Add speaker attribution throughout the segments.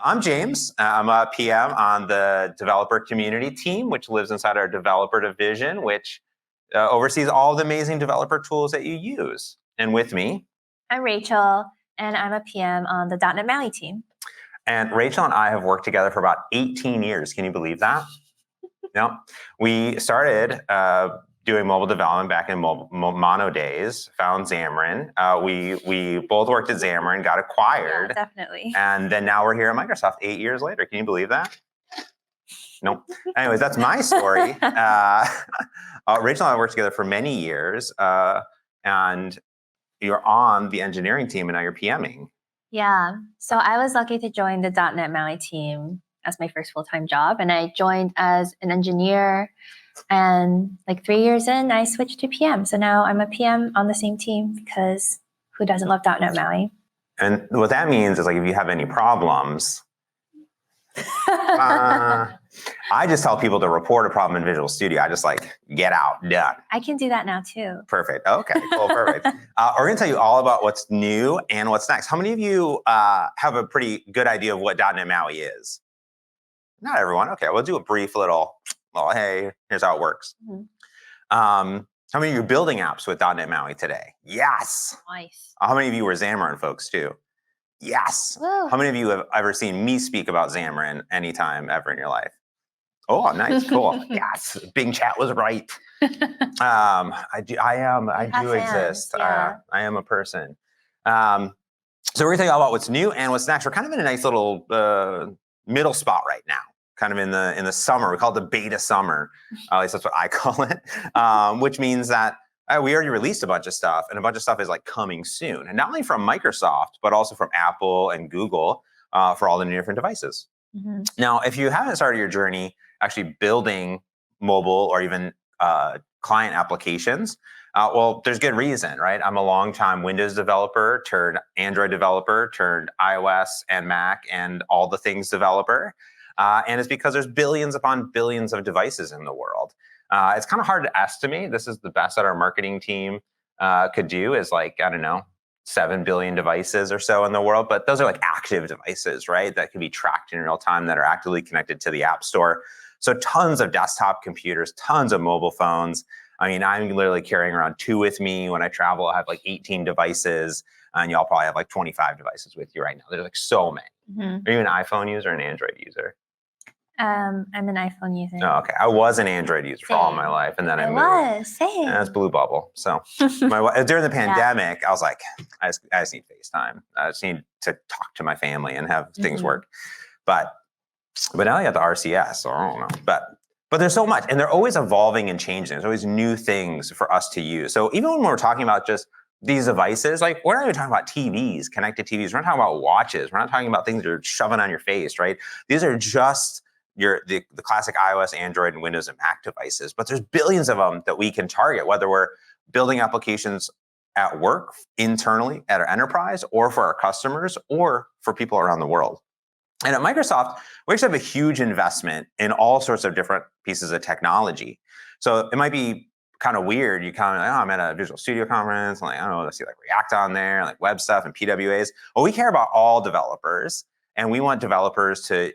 Speaker 1: I'm James. I'm a PM on the developer community team, which lives inside our developer division, which oversees all the amazing developer tools that you use. And with me,
Speaker 2: I'm Rachel, and I'm a PM on the .NET MAUI team.
Speaker 1: And Rachel and I have worked together for about 18 years. Can you believe that? No. We started doing mobile development back in Mono days, found Xamarin. We both worked at Xamarin, got acquired.
Speaker 2: Yeah, definitely.
Speaker 1: And then now we're here at Microsoft 8 years later. Can you believe that? Nope. Anyways, that's my story. Rachel and I worked together for many years, and you're on the engineering team and now you're PMing.
Speaker 2: Yeah. So I was lucky to join the .NET MAUI team as my first full-time job, and I joined as an engineer. And like 3 years in, I switched to PM. So now I'm a PM on the same team because who doesn't love .NET MAUI?
Speaker 1: And what that means is, like, if you have any problems, I just tell people to report a problem in Visual Studio. I just get out, done.
Speaker 2: I can do that now too.
Speaker 1: Perfect. Okay, cool, perfect. We're going to tell you all about what's new and what's next. How many of you have a pretty good idea of what .NET MAUI is? Not everyone. Okay, we'll do a brief little, hey, here's how it works. Mm-hmm. How many of you are building apps with .NET MAUI today? Yes.
Speaker 2: Nice.
Speaker 1: How many of you are Xamarin folks too? Yes.
Speaker 2: Woo.
Speaker 1: How many of you have ever seen me speak about Xamarin anytime ever in your life? Oh, nice, cool. Yes, Bing Chat was right. I do exist.
Speaker 2: Yeah.
Speaker 1: I am a person. So we're gonna tell you all about what's new and what's next. We're kind of in a nice little middle spot right now, kind of in the summer. We call it the beta summer. At least that's what I call it, which means that we already released a bunch of stuff, and a bunch of stuff is coming soon. And not only from Microsoft, but also from Apple and Google for all the new different devices. Mm-hmm. Now, if you haven't started your journey actually building mobile or even client applications, well, there's good reason, right? I'm a longtime Windows developer turned Android developer turned iOS and Mac and all the things developer. And it's because there's billions upon billions of devices in the world. It's kind of hard to estimate. This is the best that our marketing team could do is I don't know, 7 billion devices or so in the world, but those are active devices, right? That can be tracked in real time, that are actively connected to the App Store. So tons of desktop computers, tons of mobile phones. I mean, I'm literally carrying around 2 with me. When I travel, I have 18 devices, and y'all probably have 25 devices with you right now. There's so many. Mm-hmm. Are you an iPhone user or an Android user?
Speaker 2: I'm an iPhone user.
Speaker 1: Oh, okay. I was an Android user for all my life, and then I moved.
Speaker 2: Same.
Speaker 1: And that's Blue Bubble. So during the pandemic, I was like, I just need FaceTime. I just need to talk to my family and have things work. But now I got the RCS, so I don't know. But there's so much, and they're always evolving and changing. There's always new things for us to use. So even when we're talking about just these devices, we're not even talking about TVs, connected TVs. We're not talking about watches. We're not talking about things that are shoving on your face, right? These are just the classic iOS, Android, and Windows and Mac devices. But there's billions of them that we can target, whether we're building applications at work, internally at our enterprise, or for our customers, or for people around the world. And at Microsoft, we actually have a huge investment in all sorts of different pieces of technology. So it might be kind of weird. You kind of I'm at a Visual Studio conference, I don't know, I see React on there, web stuff and PWAs. Well, we care about all developers, and we want developers to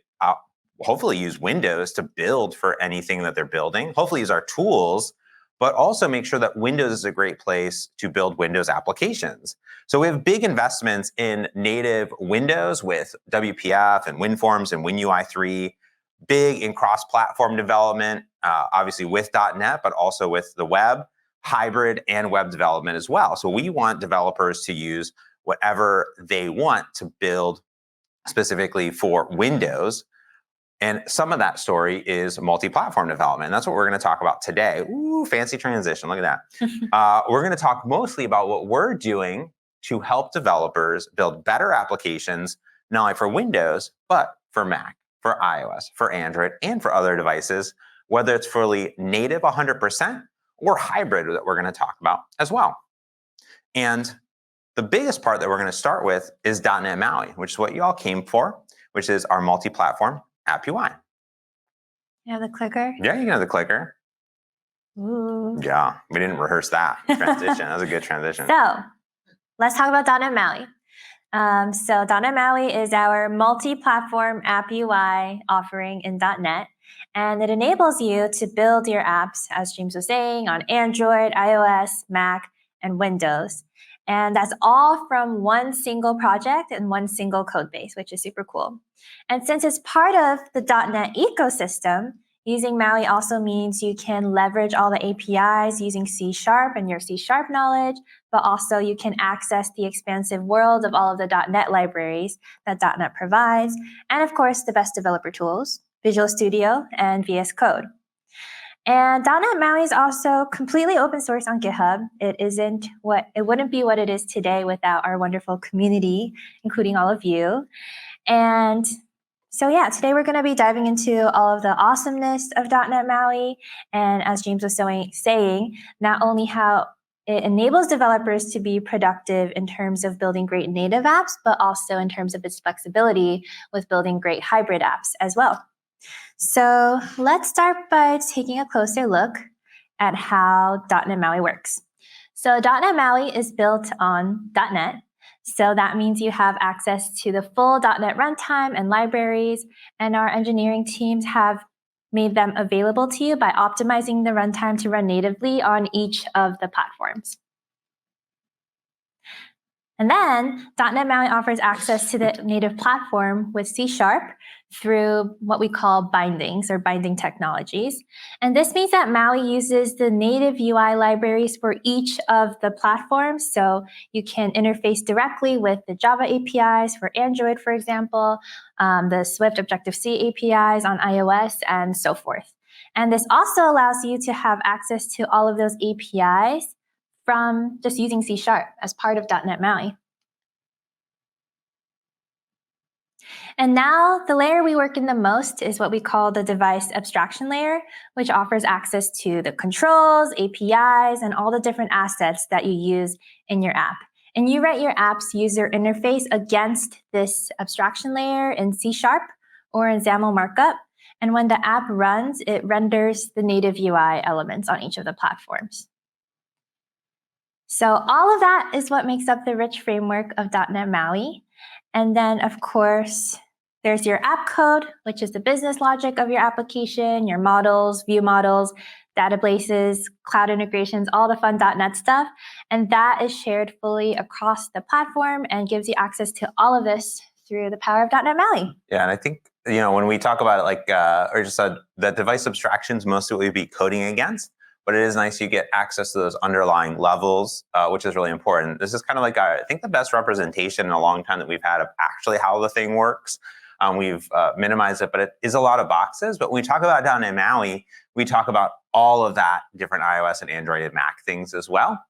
Speaker 1: hopefully use Windows to build for anything that they're building, hopefully use our tools, but also make sure that Windows is a great place to build Windows applications. So we have big investments in native Windows with WPF and WinForms and WinUI 3, big in cross-platform development, obviously with .NET, but also with the web, hybrid, and web development as well. So we want developers to use whatever they want to build specifically for Windows. And some of that story is multi-platform development. And that's what we're going to talk about today. Ooh, fancy transition. Look at that. We're going to talk mostly about what we're doing to help developers build better applications, not only for Windows, but for Mac, for iOS, for Android, and for other devices, whether it's fully native 100% or hybrid that we're going to talk about as well. And the biggest part that we're going to start with is .NET MAUI, which is what you all came for, which is our multi-platform app UI.
Speaker 2: You have the clicker?
Speaker 1: Yeah, you can have the clicker.
Speaker 2: Ooh.
Speaker 1: Yeah, we didn't rehearse that transition. That was a good transition.
Speaker 2: So let's talk about .NET MAUI. So .NET MAUI is our multi-platform app UI offering in .NET, and it enables you to build your apps, as James was saying, on Android, iOS, Mac, and Windows. And that's all from one single project and one single code base, which is super cool. And since it's part of the .NET ecosystem, using MAUI also means you can leverage all the APIs using C# and your C# knowledge, but also you can access the expansive world of all of the .NET libraries that .NET provides, and of course, the best developer tools, Visual Studio and VS Code. And .NET MAUI is also completely open source on GitHub. It wouldn't be what it is today without our wonderful community, including all of you. And so yeah, today we're going to be diving into all of the awesomeness of .NET MAUI, and as James was saying, not only how it enables developers to be productive in terms of building great native apps, but also in terms of its flexibility with building great hybrid apps as well. So let's start by taking a closer look at how .NET MAUI works. So .NET MAUI is built on .NET. So that means you have access to the full .NET runtime and libraries, and our engineering teams have made them available to you by optimizing the runtime to run natively on each of the platforms. And then .NET MAUI offers access to the native platform with C# through what we call bindings or binding technologies. And this means that MAUI uses the native UI libraries for each of the platforms. So you can interface directly with the Java APIs for Android, for example, the Swift Objective-C APIs on iOS, and so forth. And this also allows you to have access to all of those APIs from just using C# as part of .NET MAUI. And now the layer we work in the most is what we call the device abstraction layer, which offers access to the controls, APIs, and all the different assets that you use in your app. And you write your app's user interface against this abstraction layer in C# or in XAML markup. And when the app runs, it renders the native UI elements on each of the platforms. So all of that is what makes up the rich framework of .NET MAUI. And then, of course, there's your app code, which is the business logic of your application, your models, view models, databases, cloud integrations, all the fun .NET stuff. And that is shared fully across the platform and gives you access to all of this through the power of .NET MAUI.
Speaker 1: Yeah, and I think, when we talk about it, that device abstractions, mostly what we'd be coding against. But it is nice you get access to those underlying levels, which is really important. This is kind of like, I think, the best representation in a long time that we've had of actually how the thing works. We've minimized it, but it is a lot of boxes. But when we talk about .NET MAUI, we talk about all of that different iOS and Android and Mac things as well,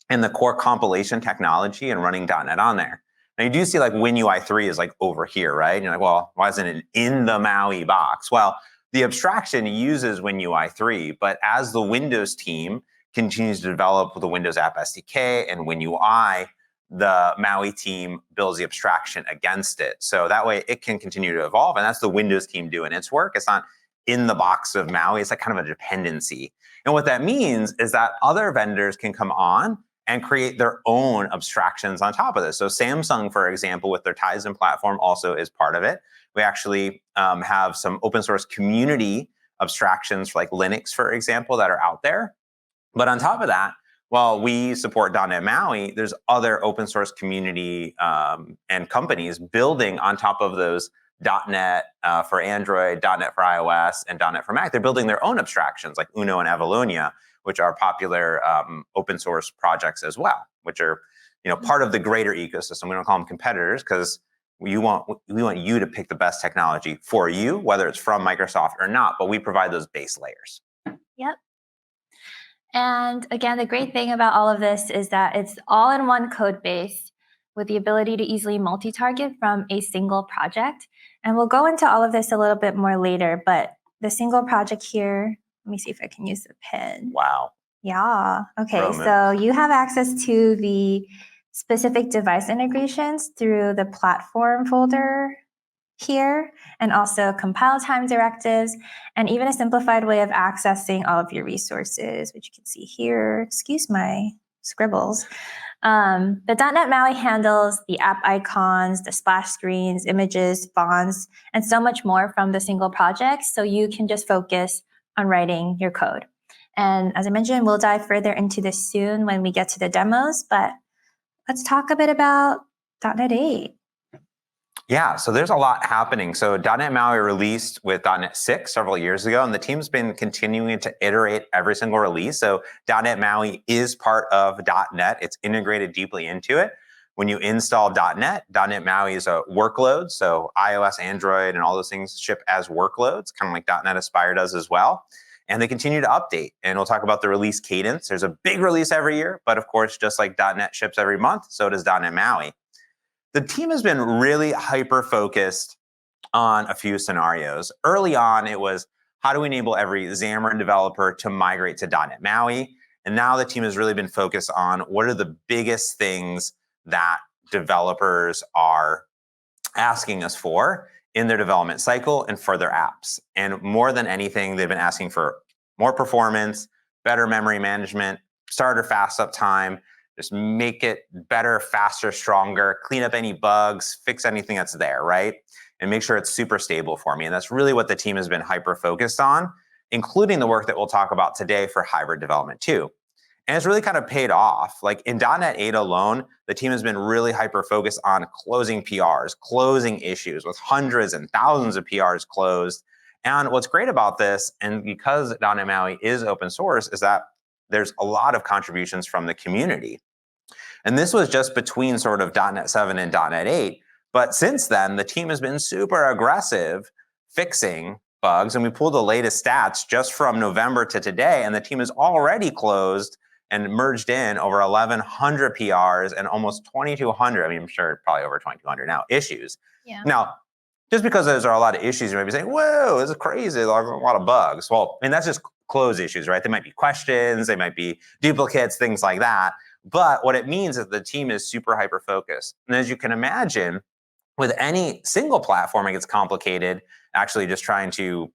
Speaker 1: and the core compilation technology and running .NET on there. Now you do see like WinUI 3 is like over here, right? And you're like, well, why isn't it in the MAUI box? Well, the abstraction uses WinUI 3, but as the Windows team continues to develop the Windows App SDK and WinUI, the MAUI team builds the abstraction against it. So that way it can continue to evolve, and that's the Windows team doing its work. It's not in the box of MAUI, it's like kind of a dependency. And what that means is that other vendors can come on and create their own abstractions on top of this. So Samsung, for example, with their Tizen platform also is part of it. We actually have some open source community abstractions for like Linux, for example, that are out there. But on top of that, while we support .NET MAUI, there's other open source community and companies building on top of those .NET for Android, .NET for iOS, and .NET for Mac. They're building their own abstractions like Uno and Avalonia, which are popular open source projects as well, which are part of the greater ecosystem. We don't call them competitors because we want you to pick the best technology for you, whether it's from Microsoft or not, but we provide those base layers.
Speaker 2: Yep. And again, the great thing about all of this is that it's all in one code base with the ability to easily multi-target from a single project. And we'll go into all of this a little bit more later, but the single project here, let me see if I can use the pen.
Speaker 1: Wow.
Speaker 2: Yeah. Okay. So you have access to the specific device integrations through the platform folder here, and also compile time directives, and even a simplified way of accessing all of your resources, which you can see here. Excuse my scribbles. The .NET MAUI handles the app icons, the splash screens, images, fonts, and so much more from the single project, so you can just focus on writing your code. And as I mentioned, we'll dive further into this soon when we get to the demos, but let's talk a bit about .NET 8.
Speaker 1: Yeah, so there's a lot happening. So .NET MAUI released with .NET 6 several years ago, and the team's been continuing to iterate every single release. So .NET MAUI is part of .NET. It's integrated deeply into it. When you install .NET MAUI is a workload. So iOS, Android, and all those things ship as workloads, kind of like .NET Aspire does as well. And they continue to update. And we'll talk about the release cadence. There's a big release every year, but of course, just like .NET ships every month, so does .NET MAUI. The team has been really hyper-focused on a few scenarios. Early on, it was how do we enable every Xamarin developer to migrate to .NET MAUI? And now the team has really been focused on what are the biggest things that developers are asking us for in their development cycle and for their apps. And more than anything, they've been asking for more performance, better memory management, starter fast up time, just make it better, faster, stronger, clean up any bugs, fix anything that's there, right? And make sure it's super stable for me. And that's really what the team has been hyper-focused on, including the work that we'll talk about today for hybrid development too. And it's really kind of paid off. Like in .NET 8 alone, the team has been really hyper-focused on closing PRs, closing issues with hundreds and thousands of PRs closed. And what's great about this, and because .NET MAUI is open source, is that there's a lot of contributions from the community. And this was just between sort of .NET 7 and .NET 8. But since then, the team has been super aggressive fixing bugs. And we pulled the latest stats just from November to today. And the team has already closed and merged in over 1,100 PRs and almost 2,200, I mean, I'm sure probably over 2,200 now, issues.
Speaker 2: Yeah.
Speaker 1: Now, just because there are a lot of issues, you might be saying, whoa, this is crazy, there's a lot of bugs. Well, I mean, that's just close issues, right? They might be questions, they might be duplicates, things like that. But what it means is the team is super hyper-focused. And as you can imagine, with any single platform, it gets complicated, actually just trying to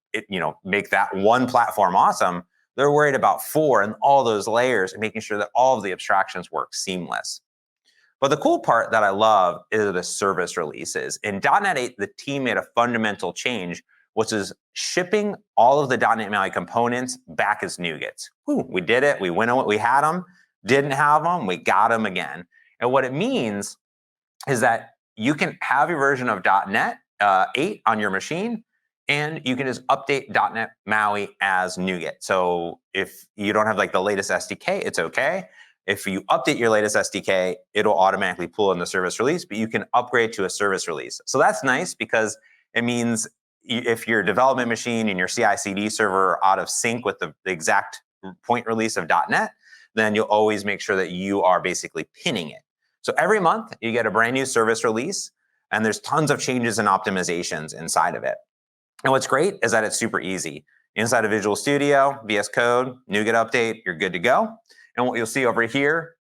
Speaker 1: make that one platform awesome. They're worried about 4 and all those layers and making sure that all of the abstractions work seamless. But the cool part that I love is the service releases. In .NET 8, the team made a fundamental change, which is shipping all of the .NET MAUI components back as NuGets. We did it. We went on it. We had them. Didn't have them. We got them again. And what it means is that you can have your version of .NET 8 on your machine, and you can just update .NET MAUI as NuGet. So if you don't have like the latest SDK, it's okay. If you update your latest SDK, it'll automatically pull in the service release, but you can upgrade to a service release. So that's nice because it means if your development machine and your CI/CD server are out of sync with the exact point release of .NET, then you'll always make sure that you are basically pinning it. So every month you get a brand new service release, and there's tons of changes and optimizations inside of it. And what's great is that it's super easy. Inside of Visual Studio, VS Code, NuGet update, you're good to go. And what you'll see over here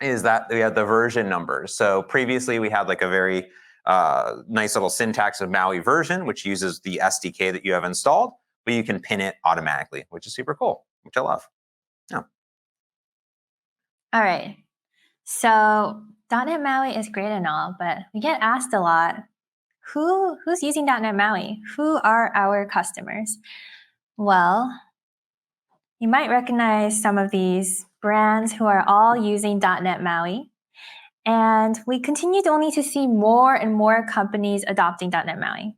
Speaker 1: is that we have the version numbers. So previously we had like a very nice little syntax of MAUI version, which uses the SDK that you have installed, but you can pin it automatically, which is super cool, which I love. Yeah.
Speaker 2: All right. So .NET MAUI is great and all, but we get asked a lot, who's using .NET MAUI? Who are our customers? Well, you might recognize some of these brands who are all using .NET MAUI. And we continue only to see more and more companies adopting .NET MAUI.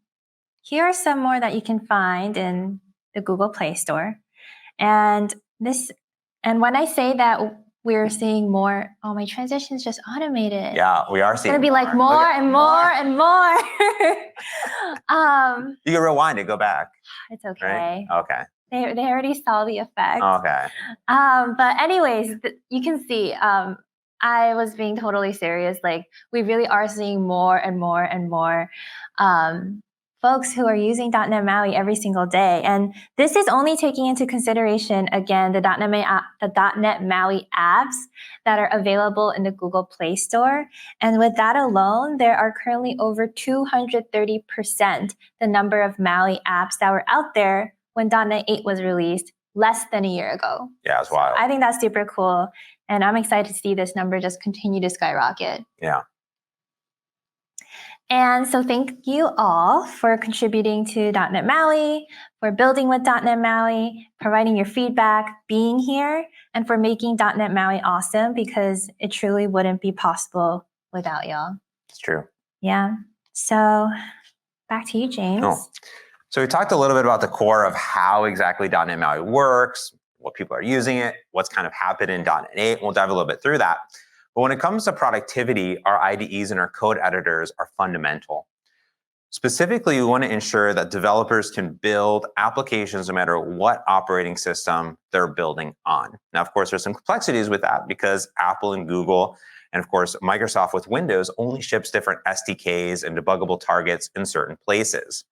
Speaker 2: Here are some more that you can find in the Google Play Store. And when I say that we're seeing more, oh, my transition's just automated.
Speaker 1: Yeah, we are seeing
Speaker 2: it's gonna be like more and more and more.
Speaker 1: You can rewind it, go back.
Speaker 2: It's okay.
Speaker 1: Right? Okay.
Speaker 2: They already saw the effect.
Speaker 1: Okay.
Speaker 2: But anyways, you can see I was being totally serious. Like we really are seeing more and more and more folks who are using .NET MAUI every single day. And this is only taking into consideration, again, the .NET MAUI apps that are available in the Google Play Store. And with that alone, there are currently over 230% the number of MAUI apps that were out there when .NET 8 was released less than a year ago.
Speaker 1: Yeah, it's wild.
Speaker 2: I think that's super cool. And I'm excited to see this number just continue to skyrocket.
Speaker 1: Yeah.
Speaker 2: And so thank you all for contributing to .NET MAUI, for building with .NET MAUI, providing your feedback, being here, and for making .NET MAUI awesome, because it truly wouldn't be possible without y'all.
Speaker 1: It's true.
Speaker 2: Yeah. So back to you, James.
Speaker 1: Oh. So we talked a little bit about the core of how exactly .NET MAUI works, what people are using it, what's kind of happened in .NET 8. We'll dive a little bit through that. But when it comes to productivity, our IDEs and our code editors are fundamental. Specifically, we want to ensure that developers can build applications no matter what operating system they're building on. Now, of course, there's some complexities with that because Apple and Google, and of course, Microsoft with Windows only ships different SDKs and debuggable targets in certain places.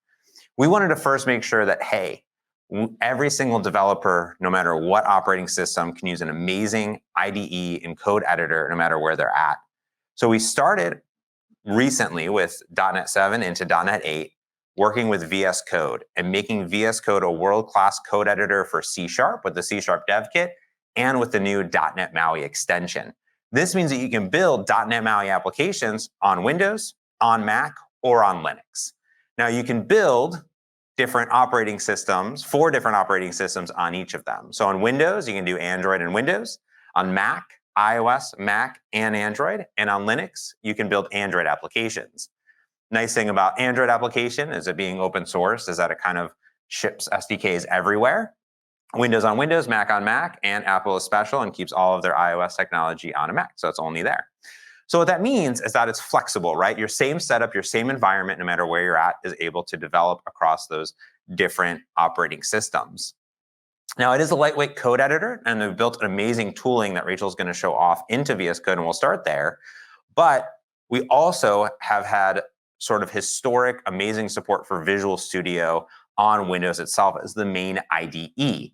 Speaker 1: We wanted to first make sure that, hey, every single developer, no matter what operating system, can use an amazing IDE and code editor no matter where they're at. So we started recently with .NET 7 into .NET 8, working with VS Code and making VS Code a world-class code editor for C# with the C# Dev Kit and with the new .NET MAUI extension. This means that you can build .NET MAUI applications on Windows, on Mac, or on Linux. Now you can build different operating systems, 4 different operating systems on each of them. So on Windows, you can do Android and Windows. On Mac, iOS, Mac, and Android. And on Linux, you can build Android applications. Nice thing about Android application is it being open source is that it kind of ships SDKs everywhere. Windows on Windows, Mac on Mac, and Apple is special and keeps all of their iOS technology on a Mac. So it's only there. So what that means is that it's flexible, right? Your same setup, your same environment, no matter where you're at, is able to develop across those different operating systems. Now, it is a lightweight code editor, and they've built an amazing tooling that Rachel's going to show off into VS Code, and we'll start there. But we also have had sort of historic, amazing support for Visual Studio on Windows itself as the main IDE.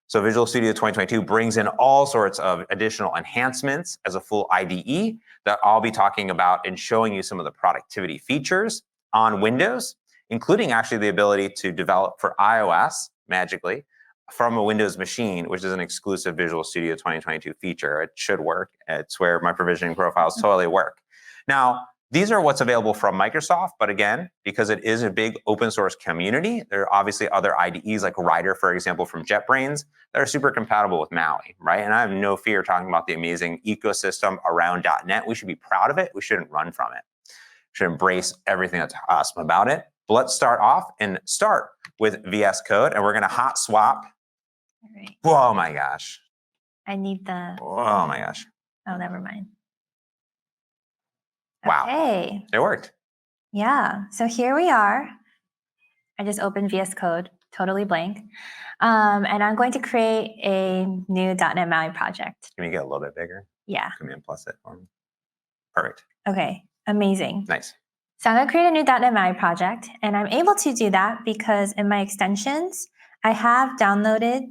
Speaker 1: So Visual Studio 2022 brings in all sorts of additional enhancements as a full IDE that I'll be talking about and showing you some of the productivity features on Windows, including actually the ability to develop for iOS magically from a Windows machine, which is an exclusive Visual Studio 2022 feature. It should work. It's where my provisioning profiles totally work. Now, these are what's available from Microsoft, but again, because it is a big open source community, there are obviously other IDEs like Rider, for example, from JetBrains that are super compatible with MAUI, right? And I have no fear talking about the amazing ecosystem around .NET. We should be proud of it. We shouldn't run from it. We should embrace everything that's awesome about it. But let's start off and start with VS Code, and we're going to hot swap.
Speaker 2: All right.
Speaker 1: Oh my gosh.
Speaker 2: I need the...
Speaker 1: Oh my gosh.
Speaker 2: Oh, never mind.
Speaker 1: Wow.
Speaker 2: Okay.
Speaker 1: It worked.
Speaker 2: Yeah. So here we are. I just opened VS Code, totally blank. And I'm going to create a new .NET MAUI project.
Speaker 1: Can you get a little bit bigger?
Speaker 2: Yeah.
Speaker 1: Command plus it for me. Perfect.
Speaker 2: Okay. Amazing.
Speaker 1: Nice.
Speaker 2: So I'm going to create a new .NET MAUI project. And I'm able to do that because in my extensions, I have downloaded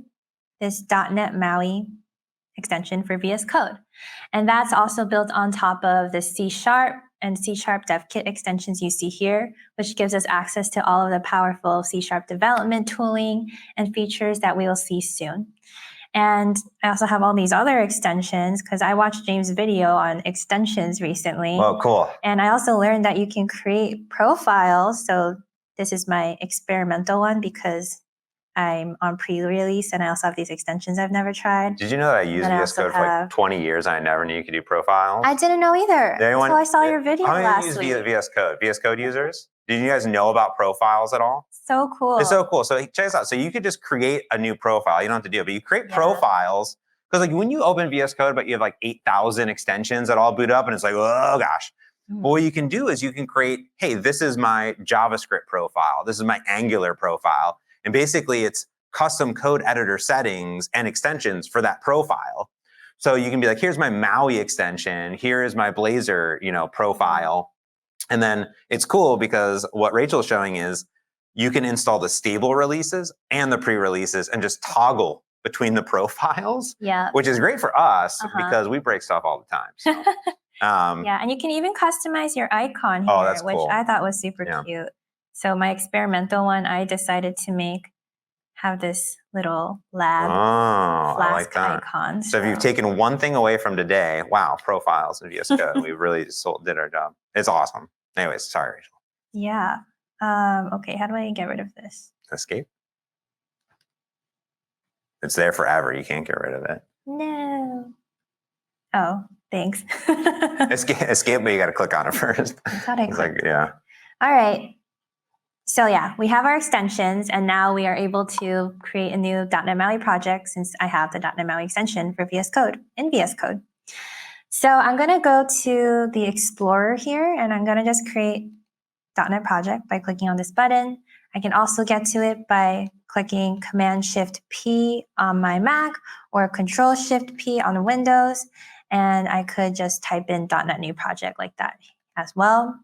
Speaker 2: this .NET MAUI extension for VS Code. And that's also built on top of the C# and C# Dev Kit extensions you see here, which gives us access to all of the powerful C# development tooling and features that we will see soon. And I also have all these other extensions because I watched James' video on extensions recently.
Speaker 1: Oh, cool.
Speaker 2: And I also learned that you can create profiles. So this is my experimental one because I'm on pre-release and I also have these extensions I've never tried.
Speaker 1: Did you know that I used VS Code for like 20 years and I never knew you could do profiles?
Speaker 2: I didn't know either.
Speaker 1: Anyone,
Speaker 2: so I saw your video
Speaker 1: how many
Speaker 2: last
Speaker 1: use
Speaker 2: week.
Speaker 1: VS Code? VS Code users? Did you guys know about profiles at all?
Speaker 2: So cool.
Speaker 1: It's so cool. So check this out. So you could just create a new profile. You don't have to do it, but you create profiles. Because like when you open VS Code, but you have like 8,000 extensions that all boot up and it's like, oh gosh. But what you can do is you can create, hey, this is my JavaScript profile. This is my Angular profile. And basically it's custom code editor settings and extensions for that profile. So you can be like, here's my MAUI extension. Here is my Blazor, profile. And then it's cool because what Rachel's showing is you can install the stable releases and the pre-releases and just toggle between the profiles, which is great for us because we break stuff all the time. So,
Speaker 2: yeah, and you can even customize your icon here, which I thought was super cute. So my experimental one, I decided to make have this little lab
Speaker 1: I
Speaker 2: flask
Speaker 1: like that.
Speaker 2: icon.
Speaker 1: So if you've taken one thing away from today, wow, profiles in VS Code. We really did our job. It's awesome. Anyways, sorry, Rachel.
Speaker 2: Yeah. Okay, how do I get rid of this?
Speaker 1: Escape. It's there forever. You can't get rid of it.
Speaker 2: No. Oh, thanks.
Speaker 1: Escape, but you got to click on it first.
Speaker 2: I thought I
Speaker 1: It's
Speaker 2: clicked.
Speaker 1: like, yeah.
Speaker 2: All right. So yeah, we have our extensions, and now we are able to create a new .NET MAUI project since I have the .NET MAUI extension for VS Code in VS Code. So I'm going to go to the Explorer here, and I'm going to just create .NET project by clicking on this button. I can also get to it by clicking Command-Shift-P on my Mac or Control-Shift-P on the Windows, and I could just type in .NET New Project like that as well.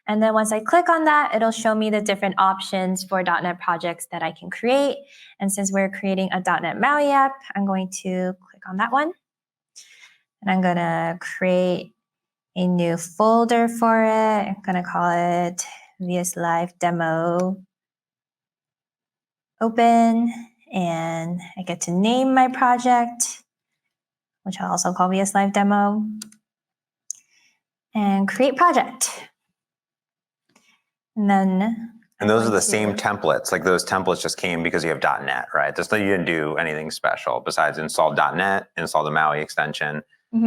Speaker 2: And then once I click on that, it'll show me the different options for .NET projects that I can create. And since we're creating a .NET MAUI app, I'm going to click on that one. And I'm going to create a new folder for it. I'm going to call it vslive demo open. And I get to name my project, which I'll also call vslive demo. And create project. And then
Speaker 1: those are the same templates. Like those templates just came because you have .NET, right? You didn't do anything special besides install .NET, install the MAUI extension,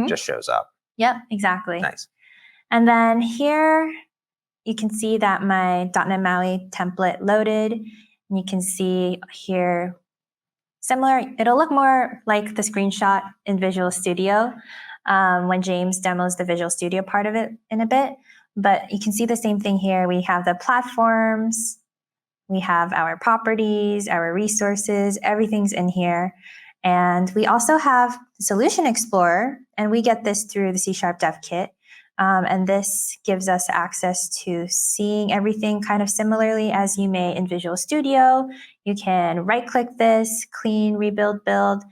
Speaker 1: just shows up.
Speaker 2: Yep, exactly.
Speaker 1: Nice.
Speaker 2: And then here you can see that my .NET MAUI template loaded. And you can see here similar. It'll look more like the screenshot in Visual Studio when James demos the Visual Studio part of it in a bit. But you can see the same thing here. We have the platforms, we have our properties, our resources, everything's in here. And we also have the Solution Explorer, and we get this through the C# Dev Kit. And this gives us access to seeing everything kind of similarly as you may in Visual Studio. You can right-click this, clean, rebuild, build,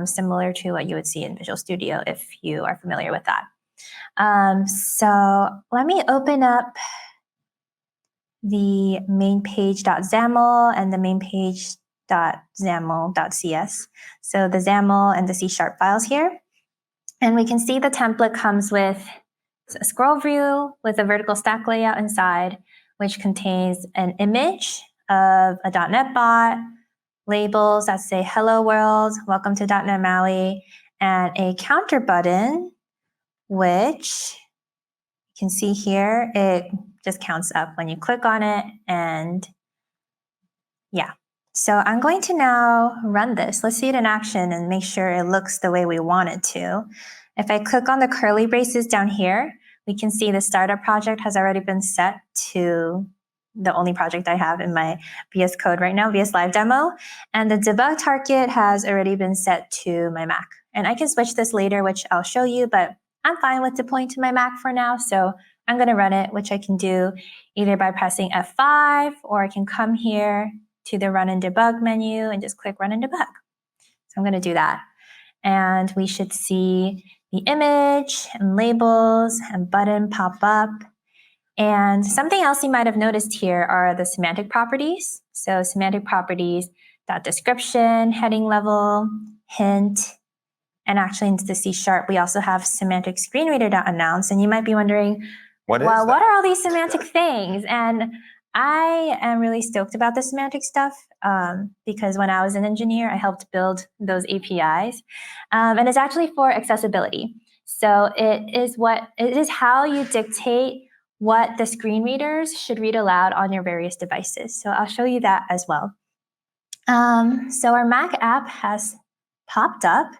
Speaker 2: similar to what you would see in Visual Studio if you are familiar with that. So let me open up the main page.xaml and the main page.xaml.cs. So the XAML and the C# files here. And we can see the template comes with a scroll view with a vertical stack layout inside, which contains an image of a .NET bot, labels that say hello world, welcome to .NET MAUI, and a counter button, which you can see here, it just counts up when you click on it. And yeah, so I'm going to now run this. Let's see it in action and make sure it looks the way we want it to. If I click on the curly braces down here, we can see the startup project has already been set to the only project I have in my VS Code right now, vslive demo. And the debug target has already been set to my Mac. And I can switch this later, which I'll show you, but I'm fine with deploying to my Mac for now. So I'm going to run it, which I can do either by pressing F5, or I can come here to the Run and Debug menu and just click Run and Debug. So I'm going to do that. And we should see the image and labels and button pop up. And something else you might have noticed here are the semantic properties. So semantic properties, .description, heading level, hint, and actually into the C#, we also have semantic screen reader.announce. And you might be wondering, what are all these semantic things? And I am really stoked about the semantic stuff because when I was an engineer, I helped build those APIs. And it's actually for accessibility. So it is how you dictate what the screen readers should read aloud on your various devices. So I'll show you that as well. So our Mac app has popped up.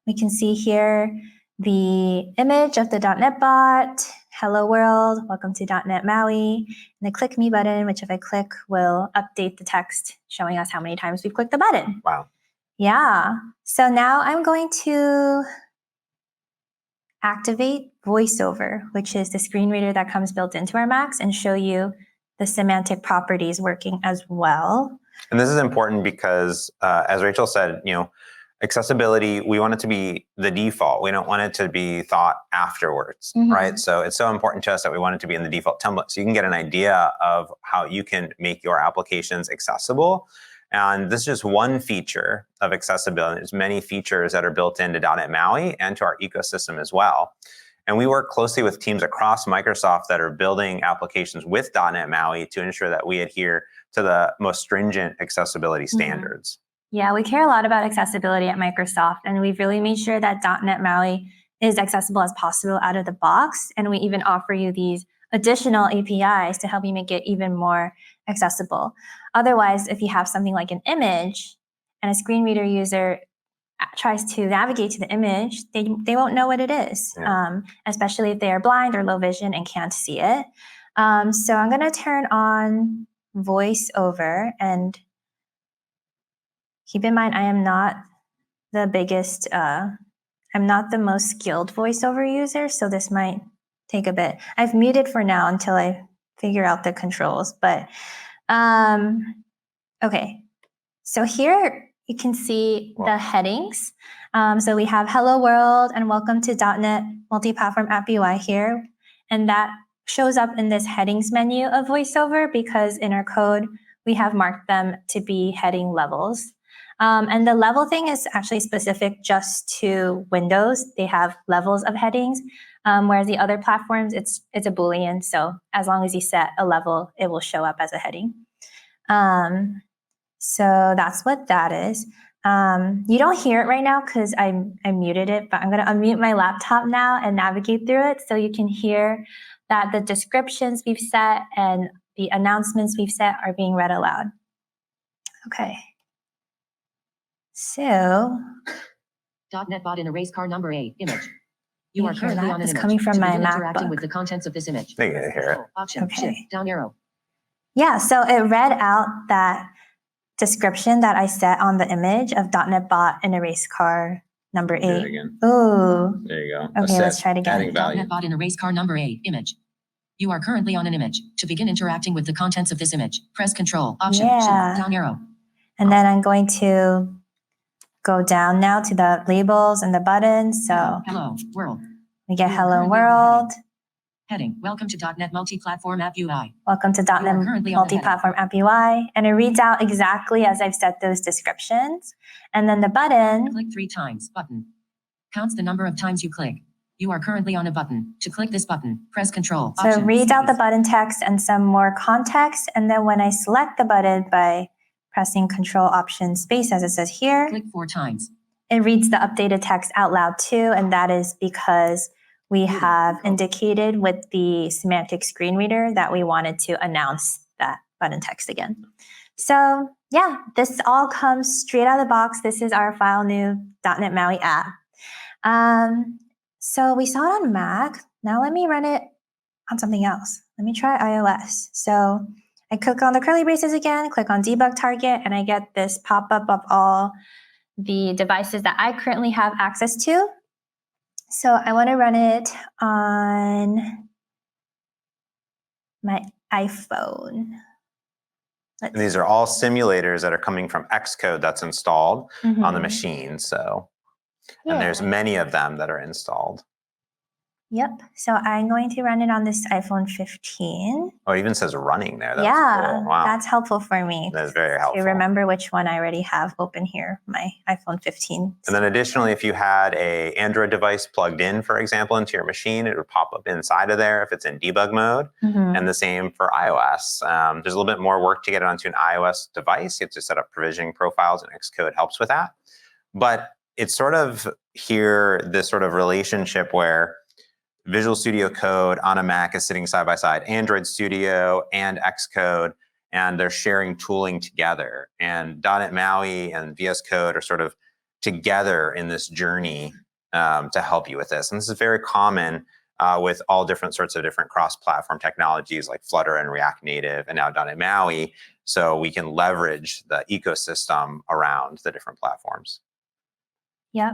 Speaker 2: We can see here the image of the .NET bot, hello world, welcome to .NET MAUI, and the click me button, which if I click will update the text showing us how many times we've clicked the button.
Speaker 1: Wow.
Speaker 2: Yeah. So now I'm going to activate VoiceOver, which is the screen reader that comes built into our Macs, and show you the semantic properties working as well.
Speaker 1: And this is important because, as Rachel said, accessibility, we want it to be the default. We don't want it to be thought afterwards, right? So it's so important to us that we want it to be in the default template. So you can get an idea of how you can make your applications accessible. And this is just one feature of accessibility. There's many features that are built into .NET MAUI and to our ecosystem as well. And we work closely with teams across Microsoft that are building applications with .NET MAUI to ensure that we adhere to the most stringent accessibility standards.
Speaker 2: Yeah, we care a lot about accessibility at Microsoft, and we've really made sure that .NET MAUI is accessible as possible out of the box. And we even offer you these additional APIs to help you make it even more accessible. Otherwise, if you have something like an image and a screen reader user tries to navigate to the image, they won't know what it is, especially if they are blind or low vision and can't see it. So I'm going to turn on voiceover, and keep in mind, I am not the biggest, I'm not the most skilled voiceover user, so this might take a bit. I've muted for now until I figure out the controls, but okay. So here you can see the headings. So we have Hello World and Welcome to .NET Multi-Platform App UI here. And that shows up in this headings menu of VoiceOver because in our code, we have marked them to be heading levels. And the level thing is actually specific just to Windows. They have levels of headings, whereas the other platforms, it's a Boolean. So as long as you set a level, it will show up as a heading. So that's what that is. You don't hear it right now because I muted it, but I'm going to unmute my laptop now and navigate through it so you can hear that the descriptions we've set and the announcements we've set are being read aloud. Okay. So,
Speaker 3: .NET bot in erase car number 8 image. You are
Speaker 2: hear
Speaker 3: currently
Speaker 2: that?
Speaker 3: on an
Speaker 2: It's
Speaker 3: image.
Speaker 2: coming from
Speaker 3: To
Speaker 2: my
Speaker 3: begin interacting
Speaker 2: MacBook.
Speaker 3: with the contents of this image.
Speaker 1: I think you hear it.
Speaker 3: Option,
Speaker 2: Okay.
Speaker 3: shift, down arrow.
Speaker 2: Yeah, so it read out that description that I set on the image of .NET bot and erase car number 8.
Speaker 1: Do it again.
Speaker 2: Ooh.
Speaker 1: There you go.
Speaker 2: Okay, let's try it again.
Speaker 1: Adding value.
Speaker 3: .NET bot in erase car number 8 image. You are currently on an image. To begin interacting with the contents of this image, press Control, Option,
Speaker 2: Yeah.
Speaker 3: Shift, down arrow.
Speaker 2: And then I'm going to go down now to the labels and the buttons. So
Speaker 3: Hello, world.
Speaker 2: we get
Speaker 3: You are
Speaker 2: Hello
Speaker 3: currently on the
Speaker 2: World.
Speaker 3: Heading, Welcome to .NET Multi-Platform App UI.
Speaker 2: Welcome to
Speaker 3: are
Speaker 2: .NET
Speaker 3: currently on the
Speaker 2: Multi-Platform App UI. And it reads out exactly as I've set those descriptions. And then the button.
Speaker 3: Click 3 times, button. Counts the number of times you click. You are currently on a button. To click this button, press Control,
Speaker 2: So
Speaker 3: Option,
Speaker 2: it reads out the
Speaker 3: space.
Speaker 2: button text and some more context. And then when I select the button by pressing Control, Option, Space, as it says here,
Speaker 3: Click 4 times.
Speaker 2: it reads the updated text out loud too. And that is because we have indicated with the semantic screen reader that we wanted to announce that button text again. So yeah, this all comes straight out of the box. This is our file new .NET MAUI app. So we saw it on Mac. Now let me run it on something else. Let me try iOS. So I click on the curly braces again, click on debug target, and I get this pop-up of all the devices that I currently have access to. So I want to run it on my iPhone.
Speaker 1: And these are all simulators that are coming from Xcode that's installed on the
Speaker 2: Mhm.
Speaker 1: machine. So,
Speaker 2: Yeah.
Speaker 1: and there's many of them that are installed.
Speaker 2: Yep. So I'm going to run it on this iPhone 15.
Speaker 1: Oh, it even says running there. That's
Speaker 2: Yeah,
Speaker 1: cool. Wow.
Speaker 2: that's helpful for me
Speaker 1: That's very helpful.
Speaker 2: to remember which one I already have open here, my iPhone 15.
Speaker 1: And then additionally, if you had a Android device plugged in, for example, into your machine, it would pop up inside of there if it's in debug mode.
Speaker 2: Mhm.
Speaker 1: And the same for iOS. There's a little bit more work to get it onto an iOS device. You have to set up provisioning profiles, and Xcode helps with that. But it's sort of here, this sort of relationship where Visual Studio Code on a Mac is sitting side by side, Android Studio and Xcode, and they're sharing tooling together. And .NET MAUI and VS Code are sort of together in this journey to help you with this. And this is very common with all different sorts of different cross-platform technologies like Flutter and React Native and now .NET MAUI. So we can leverage the ecosystem around the different platforms.
Speaker 2: Yep.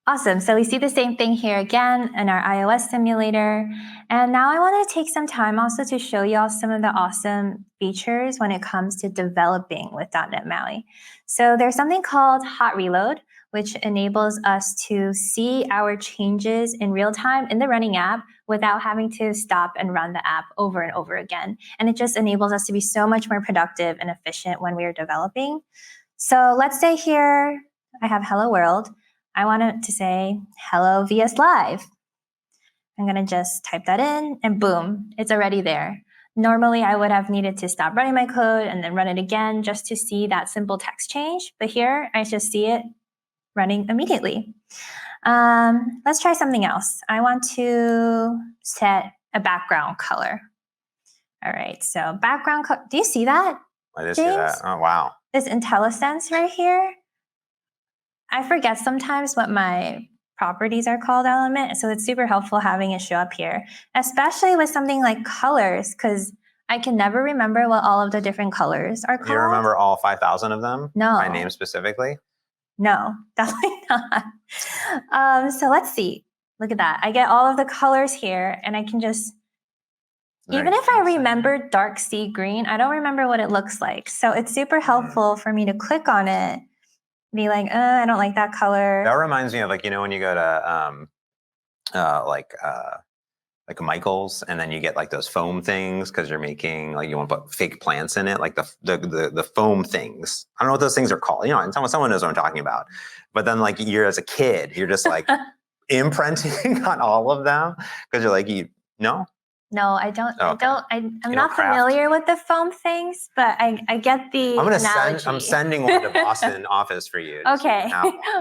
Speaker 2: Awesome. So we see the same thing here again in our iOS simulator. And now I want to take some time also to show you all some of the awesome features when it comes to developing with .NET MAUI. So there's something called hot reload, which enables us to see our changes in real time in the running app without having to stop and run the app over and over again. And it just enables us to be so much more productive and efficient when we are developing. So let's say here, I have hello world. I want it to say hello vslive. I'm gonna just type that in and boom, it's already there. Normally, I would have needed to stop running my code and then run it again just to see that simple text change. But here, I just see it running immediately. Let's try something else. I want to set a background color. All right, so background color. Do you see that?
Speaker 1: I did see that. Oh, wow.
Speaker 2: This IntelliSense right here. I forget sometimes what my properties are called element. So it's super helpful having it show up here, especially with something like colors, because I can never remember what all of the different colors are called.
Speaker 1: You remember all 5,000 of them?
Speaker 2: No.
Speaker 1: By name specifically?
Speaker 2: No, definitely not. So let's see. Look at that. I get all of the colors here and I can just, even if I remember dark sea green, I don't remember what it looks like. So it's super helpful for me to click on it, be like, I don't like that color.
Speaker 1: That reminds me of like, when you go to like Michael's and then you get like those foam things because you're making like you want to put fake plants in it, like the foam things. I don't know what those things are called. Someone knows what I'm talking about. But then like you're as a kid, you're just like imprinting on all of them because you're like, No,
Speaker 2: I don't.
Speaker 1: Okay.
Speaker 2: I'm not familiar with the foam things, but I get the analogy.
Speaker 1: I'm sending one to Boston office for you.
Speaker 2: Okay.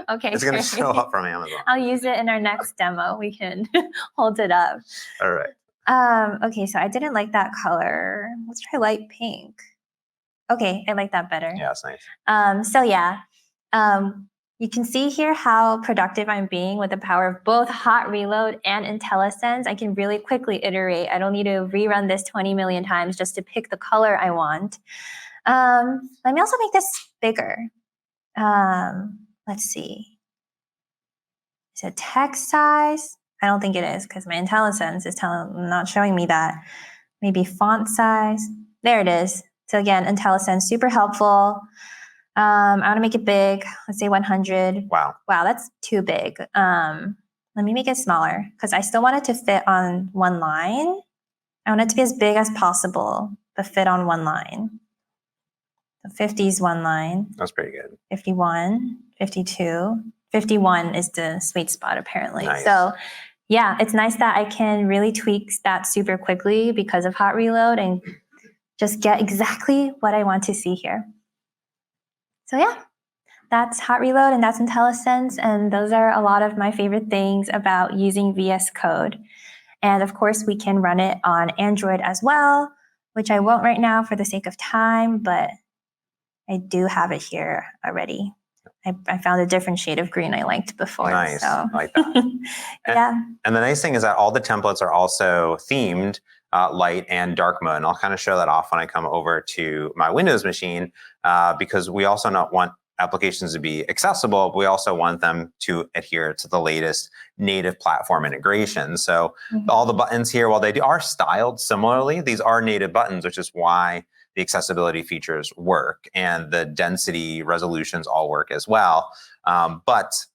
Speaker 2: Okay.
Speaker 1: It's going to show up from Amazon.
Speaker 2: I'll use it in our next demo. We can hold it up.
Speaker 1: All right.
Speaker 2: Okay, so I didn't like that color. Let's try light pink. Okay, I like that better.
Speaker 1: Yeah, it's nice.
Speaker 2: So yeah. You can see here how productive I'm being with the power of both hot reload and IntelliSense. I can really quickly iterate. I don't need to rerun this 20 million times just to pick the color I want. Let me also make this bigger. Let's see. Is it text size? I don't think it is because my IntelliSense is not showing me that. Maybe font size. There it is. So again, IntelliSense, super helpful. I want to make it big. Let's say 100.
Speaker 1: Wow,
Speaker 2: that's too big. Let me make it smaller because I still want it to fit on one line. I want it to be as big as possible, but fit on one line. So 50 is one line.
Speaker 1: That's pretty good.
Speaker 2: 51, 52. 51 is the sweet spot apparently.
Speaker 1: Nice.
Speaker 2: So yeah, it's nice that I can really tweak that super quickly because of hot reload and just get exactly what I want to see here. So yeah, that's hot reload and that's IntelliSense. And those are a lot of my favorite things about using VS Code. And of course, we can run it on Android as well, which I won't right now for the sake of time, but I do have it here already. I found a different shade of green I liked before.
Speaker 1: Nice,
Speaker 2: so.
Speaker 1: I like that.
Speaker 2: Yeah.
Speaker 1: And the nice thing is that all the templates are also themed light and dark mode. And I'll kind of show that off when I come over to my Windows machine because we also not want applications to be accessible, but we also want them to adhere to the latest native platform integration. So all the buttons here, while they are styled similarly, these are native buttons, which is why the accessibility features work and the density resolutions all work as well. But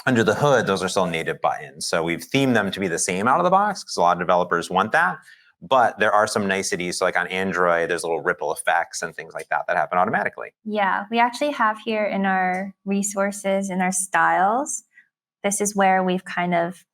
Speaker 1: under the hood, those are still native buttons. So we've themed them to be the same out of the box because a lot of developers want that. But there are some niceties. So like on Android, there's little ripple effects and things like that that happen automatically.
Speaker 2: Yeah, we actually have here in our resources, in our styles, this is where we've kind of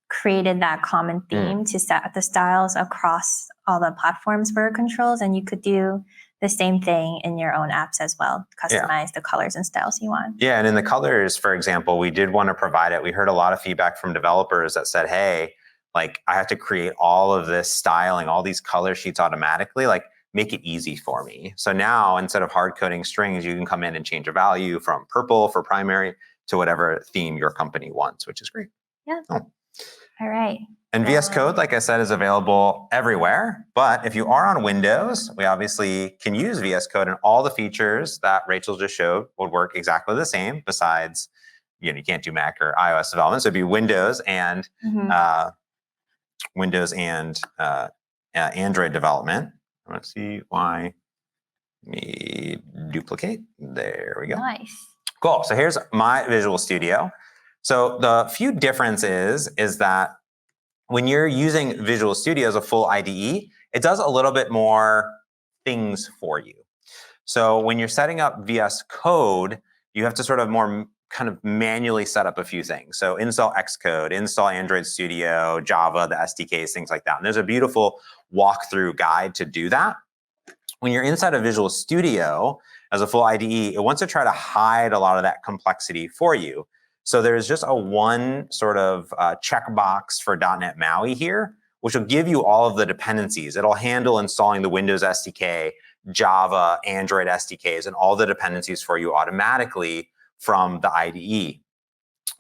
Speaker 2: created that common theme to set the styles across all the platforms for controls. And you could do the same thing in your own apps as well. Customize the colors and styles you want.
Speaker 1: Yeah, and in the colors, for example, we did want to provide it. We heard a lot of feedback from developers that said, hey, like I have to create all of this styling, all these color sheets automatically, like make it easy for me. So now instead of hard coding strings, you can come in and change a value from purple for primary to whatever theme your company wants, which is great.
Speaker 2: Yeah. Oh. All right.
Speaker 1: And VS Code, like I said, is available everywhere. But if you are on Windows, we obviously can use VS Code, and all the features that Rachel just showed would work exactly the same. Besides, you can't do Mac or iOS development, so it'd be Windows and Android development. Let's see why. Let me duplicate. There we go.
Speaker 2: Nice.
Speaker 1: Cool. So here's my Visual Studio. So the few differences is that when you're using Visual Studio as a full IDE, it does a little bit more things for you. So when you're setting up VS Code, you have to sort of more kind of manually set up a few things. So install Xcode, install Android Studio, Java, the SDKs, things like that. And there's a beautiful walkthrough guide to do that. When you're inside of Visual Studio as a full IDE, it wants to try to hide a lot of that complexity for you. So there's just a one sort of checkbox for .NET MAUI here, which will give you all of the dependencies. It'll handle installing the Windows SDK, Java, Android SDKs, and all the dependencies for you automatically from the IDE.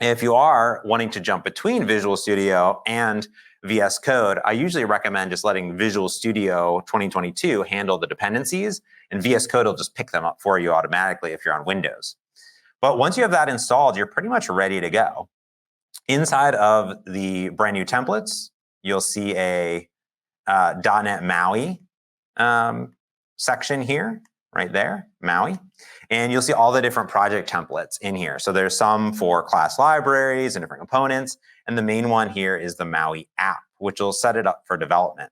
Speaker 1: If you are wanting to jump between Visual Studio and VS Code, I usually recommend just letting Visual Studio 2022 handle the dependencies, and VS Code will just pick them up for you automatically if you're on Windows. But once you have that installed, you're pretty much ready to go. Inside of the brand new templates, you'll see a .NET MAUI section here, right there, MAUI. And you'll see all the different project templates in here. So there's some for class libraries and different components. And the main one here is the MAUI app, which will set it up for development.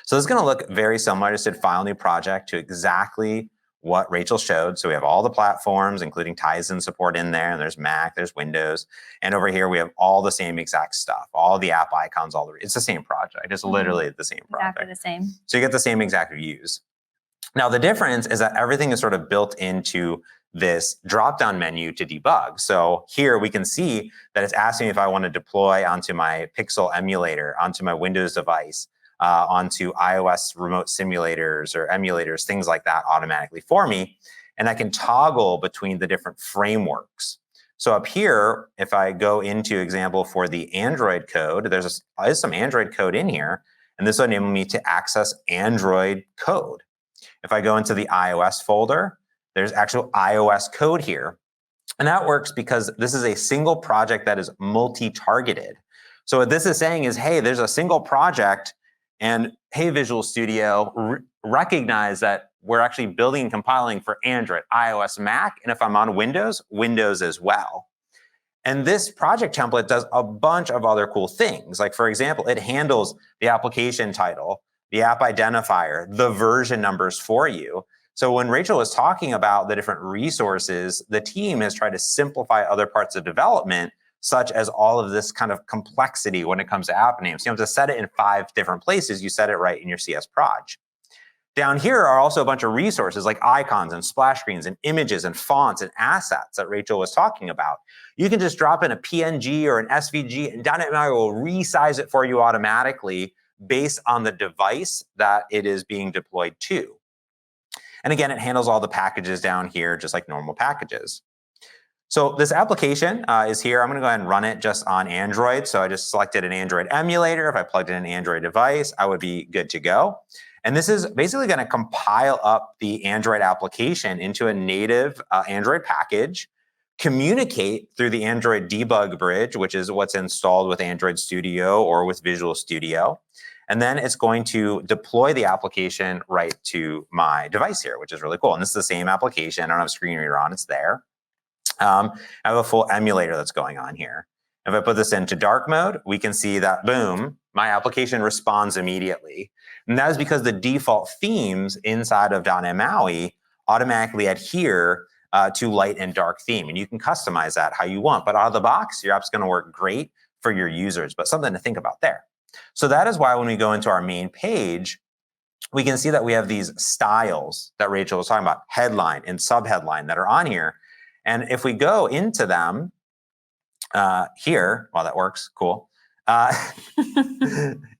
Speaker 1: So this is going to look very similar. I just did file new project to exactly what Rachel showed. So we have all the platforms, including Tizen support in there. And there's Mac, there's Windows. And over here, we have all the same exact stuff, all the app icons, it's the same project. It's literally the same project.
Speaker 2: Exactly the same.
Speaker 1: So you get the same exact views. Now, the difference is that everything is sort of built into this drop-down menu to debug. So here we can see that it's asking if I want to deploy onto my Pixel emulator, onto my Windows device, onto iOS remote simulators or emulators, things like that automatically for me. And I can toggle between the different frameworks. So up here, if I go into example for the Android code, there's some Android code in here, and this will enable me to access Android code. If I go into the iOS folder, there's actual iOS code here. And that works because this is a single project that is multi-targeted. So what this is saying is, hey, there's a single project, and hey, Visual Studio, recognize that we're actually building and compiling for Android, iOS, Mac, and if I'm on Windows, Windows as well. And this project template does a bunch of other cool things. Like, for example, it handles the application title, the app identifier, the version numbers for you. So when Rachel was talking about the different resources, the team has tried to simplify other parts of development, such as all of this kind of complexity when it comes to app names. You don't have to set it in 5 different places. You set it right in your CS proj. Down here are also a bunch of resources like icons and splash screens and images and fonts and assets that Rachel was talking about. You can just drop in a PNG or an SVG, and .NET MAUI will resize it for you automatically based on the device that it is being deployed to. And again, it handles all the packages down here, just like normal packages. So this application is here. I'm going to go ahead and run it just on Android. So I just selected an Android emulator. If I plugged in an Android device, I would be good to go. And this is basically going to compile up the Android application into a native Android package, communicate through the Android debug bridge, which is what's installed with Android Studio or with Visual Studio. And then it's going to deploy the application right to my device here, which is really cool. And this is the same application. I don't have a screen reader on, it's there. I have a full emulator that's going on here. If I put this into dark mode, we can see that, boom, my application responds immediately. And that is because the default themes inside of .NET MAUI automatically adhere to light and dark theme. And you can customize that how you want. But out of the box, your app's going to work great for your users. But something to think about there. So that is why when we go into our main page, we can see that we have these styles that Rachel was talking about, headline and subheadline, that are on here. And if we go into them here, well, that works, cool,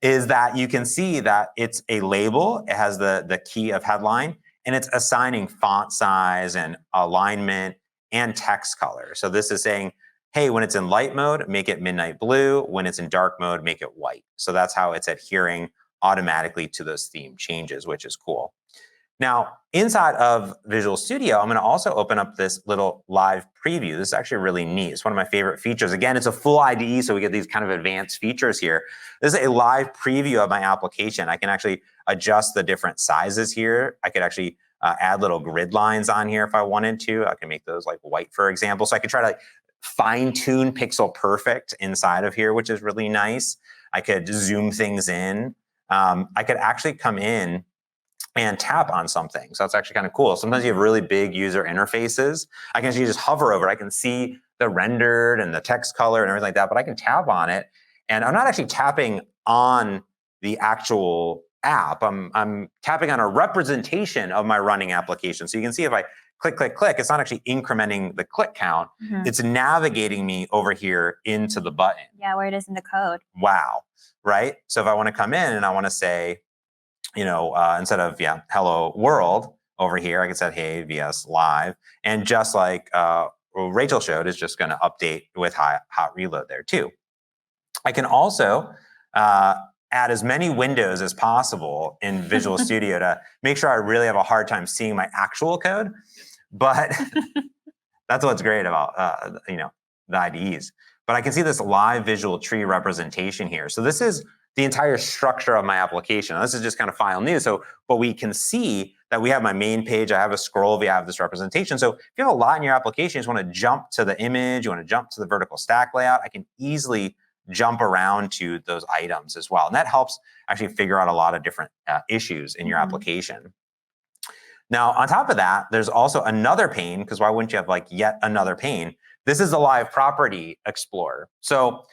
Speaker 1: is that you can see that it's a label. It has the key of headline, and it's assigning font size and alignment and text color. So this is saying, hey, when it's in light mode, make it midnight blue. When it's in dark mode, make it white. So that's how it's adhering automatically to those theme changes, which is cool. Now, inside of Visual Studio, I'm going to also open up this little live preview. This is actually really neat. It's one of my favorite features. Again, it's a full IDE, so we get these kind of advanced features here. This is a live preview of my application. I can actually adjust the different sizes here. I could actually add little grid lines on here if I wanted to. I can make those like white, for example. So I could try to like fine tune pixel perfect inside of here, which is really nice. I could zoom things in. I could actually come in and tap on something. So that's actually kind of cool. Sometimes you have really big user interfaces. I can actually just hover over it. I can see the rendered and the text color and everything like that, but I can tap on it. And I'm not actually tapping on the actual app. I'm tapping on a representation of my running application. So you can see if I click, click, click, it's not actually incrementing the click count. It's navigating me over here into the button.
Speaker 2: Yeah, where it is in the code.
Speaker 1: Wow, right? So if I want to come in and I want to say, instead of, hello world over here, I can say, hey, vslive. And just like Rachel showed, is just going to update with hot reload there too. I can also add as many windows as possible in Visual Studio to make sure I really have a hard time seeing my actual code. But that's what's great about, the IDEs. But I can see this live visual tree representation here. So this is the entire structure of my application. This is just kind of file new. But we can see that we have my main page. I have a scroll view. I have this representation. So if you have a lot in your application, you just want to jump to the image, you want to jump to the vertical stack layout, I can easily jump around to those items as well. And that helps actually figure out a lot of different issues in your application. Now, on top of that, there's also another pane, because why wouldn't you have like yet another pane? This is the Live Property Explorer. So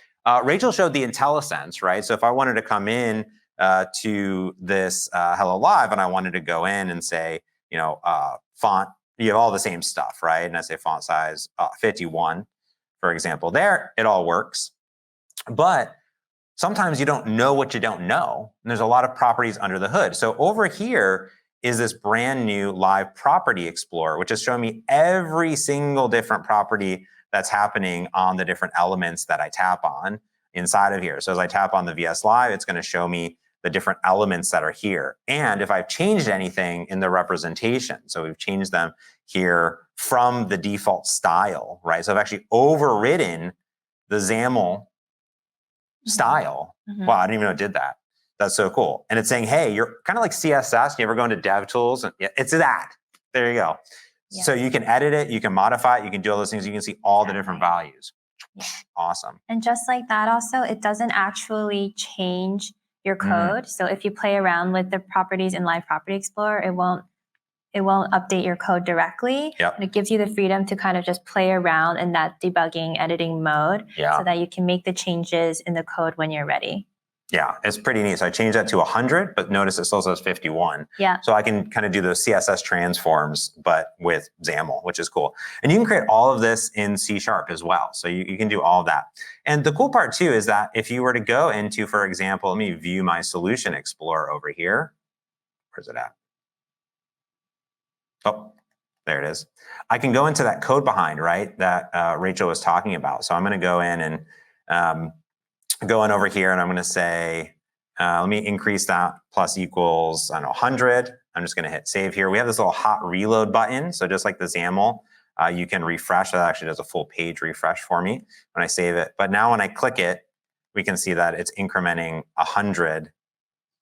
Speaker 1: Rachel showed the IntelliSense, right? So if I wanted to come in to this Hello Live and I wanted to go in and say, font, you have all the same stuff, right? And I say font size 51, for example, there, it all works. But sometimes you don't know what you don't know. And there's a lot of properties under the hood. So over here is this brand new Live Property Explorer, which is showing me every single different property that's happening on the different elements that I tap on inside of here. So as I tap on the VS Live, it's going to show me the different elements that are here. And if I've changed anything in the representation, so we've changed them here from the default style, right? So I've actually overridden the XAML style. Wow, I didn't even know it did that. That's so cool. And it's saying, hey, you're kind of like CSS. You ever go into DevTools? And it's that. There you go. Yeah. So you can edit it, you can modify it, you can do all those things. You can see all the different values. Yeah. Awesome.
Speaker 2: And just like that also, it doesn't actually change your code. So if you play around with the properties in Live Property Explorer, it won't update your code directly.
Speaker 1: Yep.
Speaker 2: And it gives you the freedom to kind of just play around in that debugging, editing mode so that you can make the changes in the code when you're ready.
Speaker 1: Yeah, it's pretty neat. So I changed that to 100, but notice it still says 51.
Speaker 2: Yeah.
Speaker 1: So I can kind of do those CSS transforms, but with XAML, which is cool. And you can create all of this in C# as well. So you can do all of that. And the cool part too is that if you were to go into, for example, let me view my Solution Explorer over here. Where's it at? Oh, there it is. I can go into that code behind, right, that Rachel was talking about. So I'm going to go in and go in over here and I'm going to say, let me increase that plus equals, 100. I'm just going to hit save here. We have this little hot reload button. So just like the XAML, you can refresh. That actually does a full page refresh for me when I save it. But now when I click it, we can see that it's incrementing 100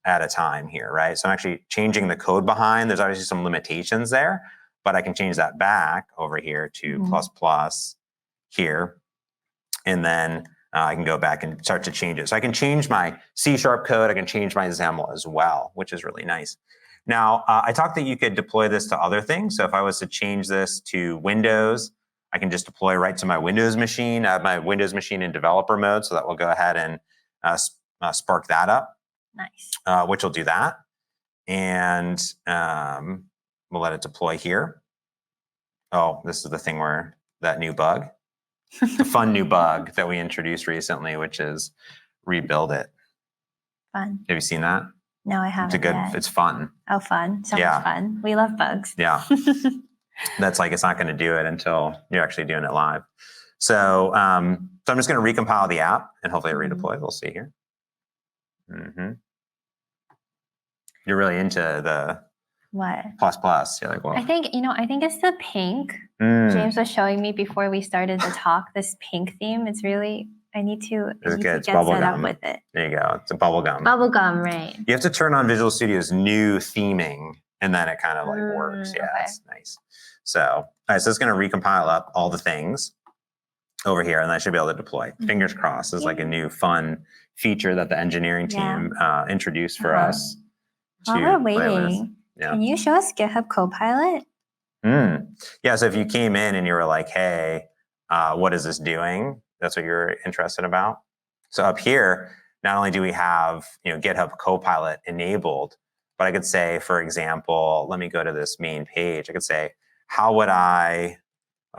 Speaker 1: at a time here, right? So I'm actually changing the code behind. There's obviously some limitations there, but I can change that back over here to plus here. And then I can go back and start to change it. So I can change my C# code. I can change my XAML as well, which is really nice. Now, I talked that you could deploy this to other things. So if I was to change this to Windows, I can just deploy right to my Windows machine. I have my Windows machine in developer mode, so that will go ahead and spark that up.
Speaker 2: Nice.
Speaker 1: Which will do that. And we'll let it deploy here. Oh, this is the thing where that new bug. The fun new bug that we introduced recently, which is rebuild it.
Speaker 2: Fun.
Speaker 1: Have you seen that?
Speaker 2: No, I haven't.
Speaker 1: It's fun.
Speaker 2: Oh, fun. So much fun. We love bugs.
Speaker 1: Yeah. That's like, it's not going to do it until you're actually doing it live. So, so I'm just going to recompile the app and hopefully it redeploys. We'll see here. You're really into the
Speaker 2: what?
Speaker 1: Plus. You're like, well,
Speaker 2: I think it's the pink. James was showing me before we started the talk, this pink theme. It's really, I need to get set up with it.
Speaker 1: There you go. It's a bubble gum.
Speaker 2: Bubble gum, right.
Speaker 1: You have to turn on Visual Studio's new theming and then it kind of like works. Yeah,
Speaker 2: okay.
Speaker 1: it's nice. So, all right, so it's going to recompile up all the things over here, and I should be able to deploy. Fingers crossed. This is like a new fun feature that the engineering team introduced for us.
Speaker 2: While we're
Speaker 1: play with.
Speaker 2: waiting,
Speaker 1: Yeah.
Speaker 2: can you show us GitHub Copilot?
Speaker 1: Yeah, so if you came in and you were like, hey, what is this doing? That's what you're interested about. So up here, not only do we have GitHub Copilot enabled, but I could say, for example, let me go to this main page. I could say, how would I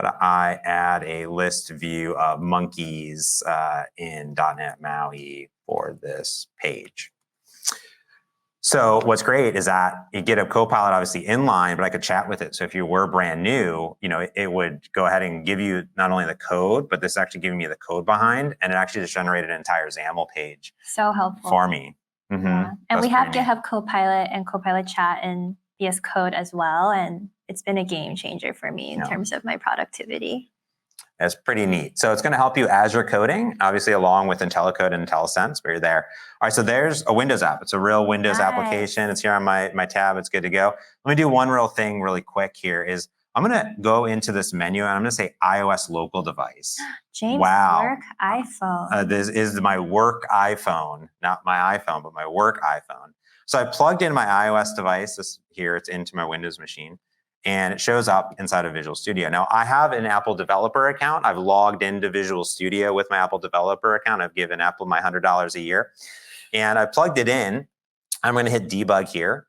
Speaker 1: add a list view of monkeys in .NET MAUI for this page? So what's great is that you get a Copilot obviously inline, but I could chat with it. So if you were brand new, it would go ahead and give you not only the code, but this is actually giving me the code behind, and it actually just generated an entire XAML page.
Speaker 2: So helpful.
Speaker 1: For me.
Speaker 2: Yeah. And we have GitHub Copilot and Copilot Chat in VS Code as well. And it's been a game changer for me in terms of my productivity.
Speaker 1: It's pretty neat. So it's going to help you as you're coding, obviously along with IntelliCode and IntelliSense, but you're there. All right, so there's a Windows app. It's a real Windows application. It's here on my tab. It's good to go. Let me do one real thing really quick here is I'm going to go into this menu and I'm going to say iOS local device.
Speaker 2: James, work iPhone.
Speaker 1: This is my work iPhone, not my iPhone, but my work iPhone. So I plugged in my iOS device. This here, it's into my Windows machine. And it shows up inside of Visual Studio. Now, I have an Apple developer account. I've logged into Visual Studio with my Apple developer account. I've given Apple my $100 a year. And I plugged it in. I'm going to hit debug here.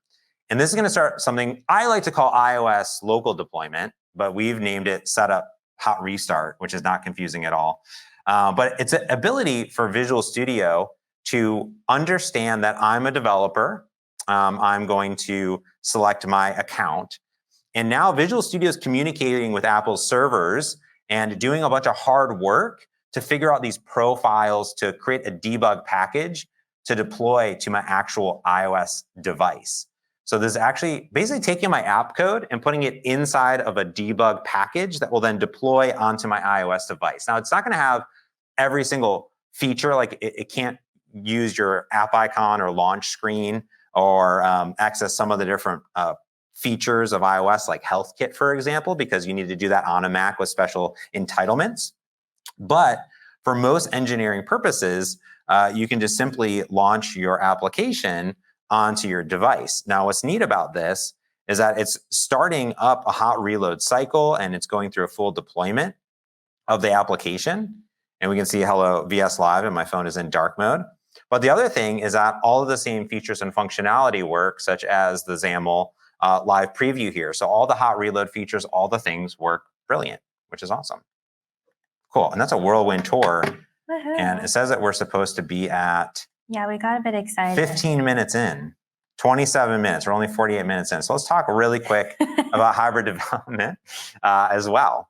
Speaker 1: And this is going to start something I like to call iOS local deployment, but we've named it setup hot restart, which is not confusing at all. But it's an ability for Visual Studio to understand that I'm a developer. I'm going to select my account. And now Visual Studio is communicating with Apple's servers and doing a bunch of hard work to figure out these profiles to create a debug package to deploy to my actual iOS device. So this is actually basically taking my app code and putting it inside of a debug package that will then deploy onto my iOS device. Now, it's not going to have every single feature, like it can't use your app icon or launch screen or access some of the different features of iOS like Health Kit, for example, because you need to do that on a Mac with special entitlements. But for most engineering purposes, you can just simply launch your application onto your device. Now, what's neat about this is that it's starting up a hot reload cycle and it's going through a full deployment of the application. And we can see hello vslive and my phone is in dark mode. But the other thing is that all of the same features and functionality work, such as the XAML live preview here. So all the hot reload features, all the things work brilliant, which is awesome. Cool. And that's a whirlwind tour.
Speaker 2: Woohoo.
Speaker 1: And it says that we're supposed to be at
Speaker 2: we got a bit excited.
Speaker 1: 15 minutes in, 27 minutes. We're only 48 minutes in. So let's talk really quick about hybrid development as well.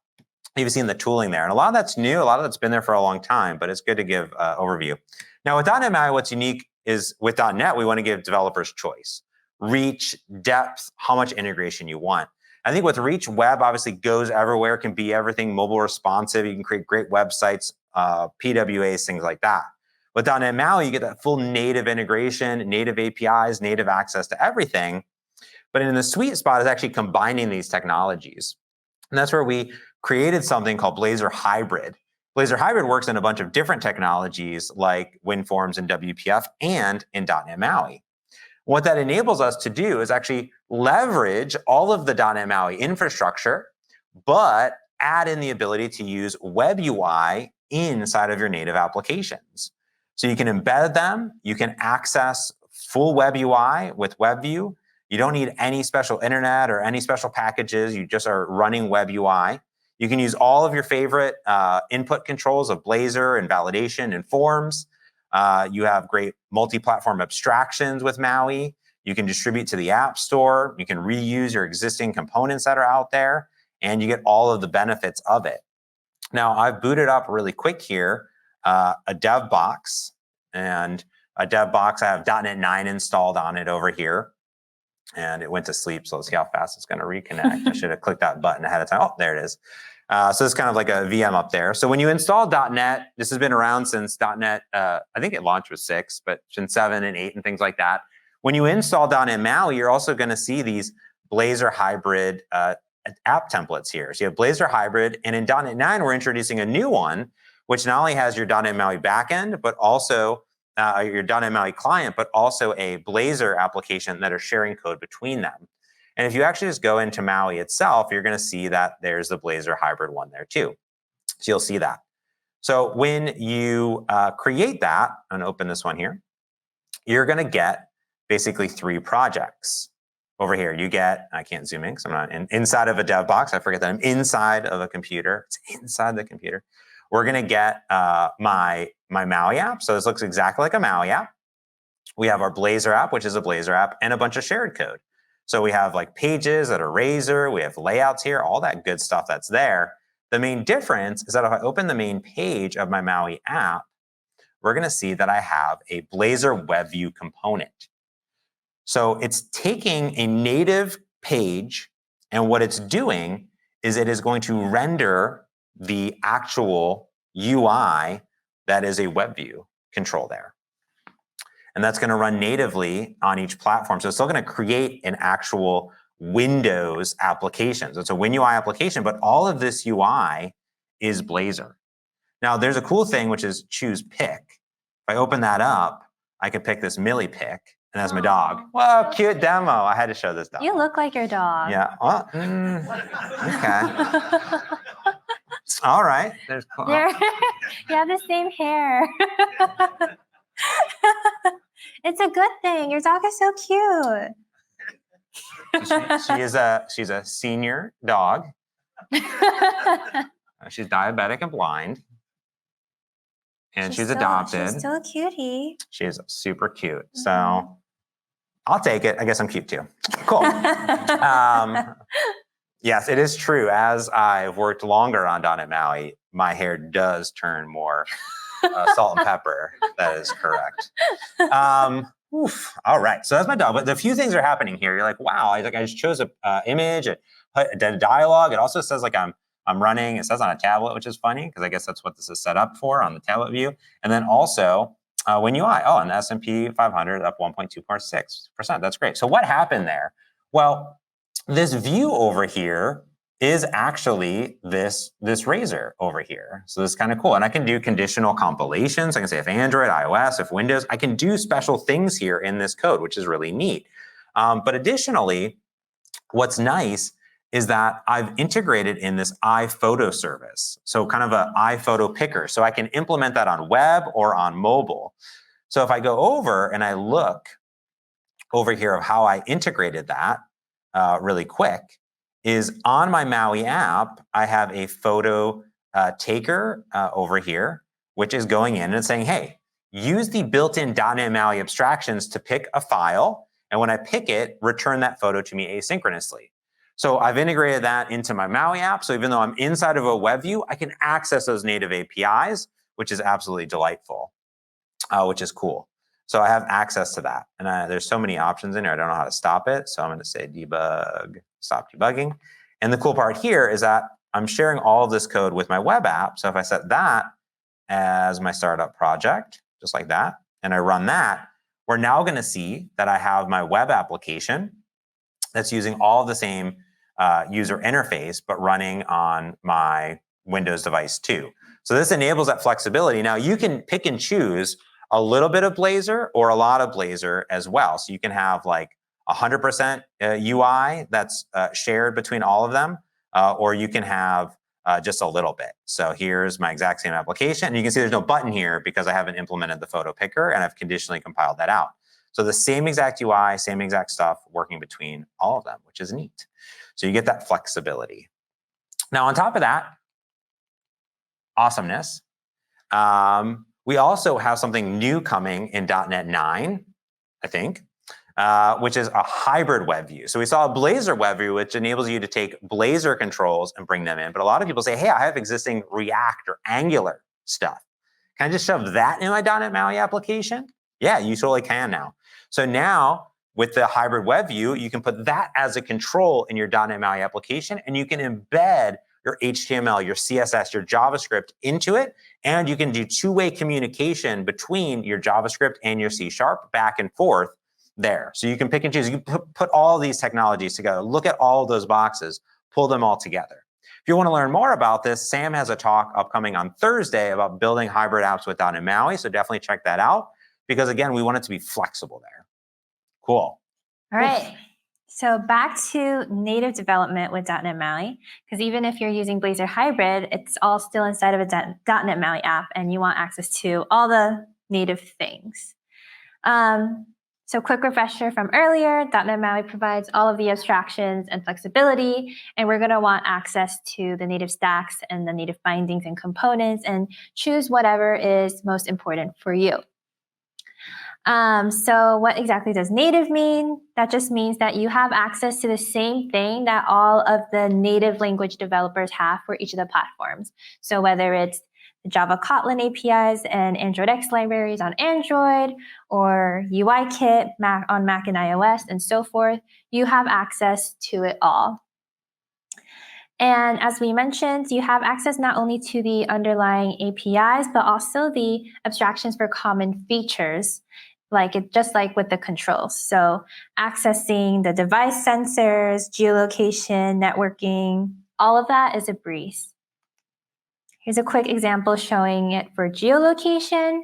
Speaker 1: You've seen the tooling there. And a lot of that's new. A lot of that's been there for a long time, but it's good to give overview. Now with .NET MAUI, what's unique is with .NET, we want to give developers choice. Reach, depth, how much integration you want. I think with Reach, web obviously goes everywhere, can be everything, mobile responsive. You can create great websites, PWAs, things like that. With .NET MAUI, you get that full native integration, native APIs, native access to everything. But in the sweet spot is actually combining these technologies. And that's where we created something called Blazor Hybrid. Blazor Hybrid works in a bunch of different technologies like WinForms and WPF and in .NET MAUI. What that enables us to do is actually leverage all of the .NET MAUI infrastructure, but add in the ability to use web UI inside of your native applications. So you can embed them, you can access full web UI with WebView. You don't need any special internet or any special packages, you just are running web UI. You can use all of your favorite input controls of Blazor and validation and forms. You have great multi-platform abstractions with MAUI. You can distribute to the App Store. You can reuse your existing components that are out there, and you get all of the benefits of it. Now, I've booted up really quick here a dev box, and a dev box, I have .NET 9 installed on it over here, and it went to sleep, so let's see how fast it's going to reconnect. I should have clicked that button ahead of time. Oh, there it is. So it's kind of like a VM up there. So when you install .NET, this has been around since .NET, I think it launched with 6, but since 7 and 8 and things like that. When you install .NET MAUI, you're also going to see these Blazor hybrid app templates here. So you have Blazor hybrid, and in .NET 9, we're introducing a new one, which not only has your .NET MAUI backend, but also your .NET MAUI client, but also a Blazor application that are sharing code between them. And if you actually just go into MAUI itself, you're going to see that there's the Blazor hybrid one there too. So you'll see that. So when you create that, I'm going to open this one here, you're going to get basically 3 projects. Over here, you get, I can't zoom in because I'm not inside of a dev box. I forget that I'm inside of a computer. It's inside the computer. We're going to get my MAUI app. So this looks exactly like a MAUI app. We have our Blazor app, which is a Blazor app, and a bunch of shared code. So we have like pages that are Razor. We have layouts here, all that good stuff that's there. The main difference is that if I open the main page of my MAUI app, we're going to see that I have a Blazor WebView component. So it's taking a native page, and what it's doing is it is going to render the actual UI that is a WebView control there. And that's going to run natively on each platform. So it's still going to create an actual Windows application. So it's a WinUI application, but all of this UI is Blazor. Now, there's a cool thing, which is choose pick. If I open that up, I can pick this Millie pick. And that's my dog. Whoa, cute demo. I had to show this dog.
Speaker 2: You look like your dog.
Speaker 1: Yeah. Well, okay. All right. There's.
Speaker 2: You have the same hair. It's a good thing. Your dog is so cute.
Speaker 1: She's a senior dog. She's diabetic and blind. And she's adopted.
Speaker 2: She's still a cutie.
Speaker 1: She's super cute. So I'll take it. I guess I'm cute too. Cool. Yes, it is true. As I've worked longer on .NET MAUI, my hair does turn more salt and pepper. That is correct. All right. So that's my dog. But the few things are happening here. You're like, wow. I just chose a image, a dialogue. It also says like I'm running. It says on a tablet, which is funny because I guess that's what this is set up for on the tablet view. And then also WinUI. Oh, and the S&P 500 up 1.246%. That's great. So what happened there? Well, this view over here is actually this Razor over here. So this is kind of cool. And I can do conditional compilations. I can say if Android, iOS, if Windows, I can do special things here in this code, which is really neat. But additionally, what's nice is that I've integrated in this iPhoto service. So kind of an iPhoto picker. So I can implement that on web or on mobile. So if I go over and I look over here of how I integrated that really quick, is on my MAUI app, I have a photo taker over here, which is going in and saying, hey, use the built-in .NET MAUI abstractions to pick a file. And when I pick it, return that photo to me asynchronously. So I've integrated that into my MAUI app. So even though I'm inside of a web view, I can access those native APIs, which is absolutely delightful, which is cool. So I have access to that. And there's so many options in here. I don't know how to stop it. So I'm going to say debug, stop debugging. And the cool part here is that I'm sharing all of this code with my web app. So if I set that as my startup project, just like that, and I run that, we're now going to see that I have my web application that's using all the same user interface, but running on my Windows device too. So this enables that flexibility. Now you can pick and choose a little bit of Blazor or a lot of Blazor as well. So you can have like 100% UI that's shared between all of them, or you can have just a little bit. So here's my exact same application. And you can see there's no button here because I haven't implemented the photo picker and I've conditionally compiled that out. So the same exact UI, same exact stuff working between all of them, which is neat. So you get that flexibility. Now on top of that, awesomeness, we also have something new coming in .NET 9, I think, which is a hybrid web view. So we saw a Blazor web view, which enables you to take Blazor controls and bring them in. But a lot of people say, hey, I have existing React or Angular stuff. Can I just shove that in my .NET MAUI application? Yeah, you totally can now. So now with the hybrid web view, you can put that as a control in your .NET MAUI application, and you can embed your HTML, your CSS, your JavaScript into it, and you can do two-way communication between your JavaScript and your C# back and forth there. So you can pick and choose. You can put all these technologies together. Look at all of those boxes, pull them all together. If you want to learn more about this, Sam has a talk upcoming on Thursday about building hybrid apps with .NET MAUI. So definitely check that out because again, we want it to be flexible there. Cool.
Speaker 2: All right. So back to native development with .NET MAUI, because even if you're using Blazor Hybrid, it's all still inside of a .NET MAUI app, and you want access to all the native things. So quick refresher from earlier, .NET MAUI provides all of the abstractions and flexibility, and we're going to want access to the native stacks and the native bindings and components, and choose whatever is most important for you. So what exactly does native mean? That just means that you have access to the same thing that all of the native language developers have for each of the platforms. So whether it's the Java Kotlin APIs and Android X libraries on Android, or UIKit on Mac and iOS, and so forth, you have access to it all. And as we mentioned, you have access not only to the underlying APIs, but also the abstractions for common features, just like with the controls. So accessing the device sensors, geolocation, networking, all of that is a breeze. Here's a quick example showing it for geolocation.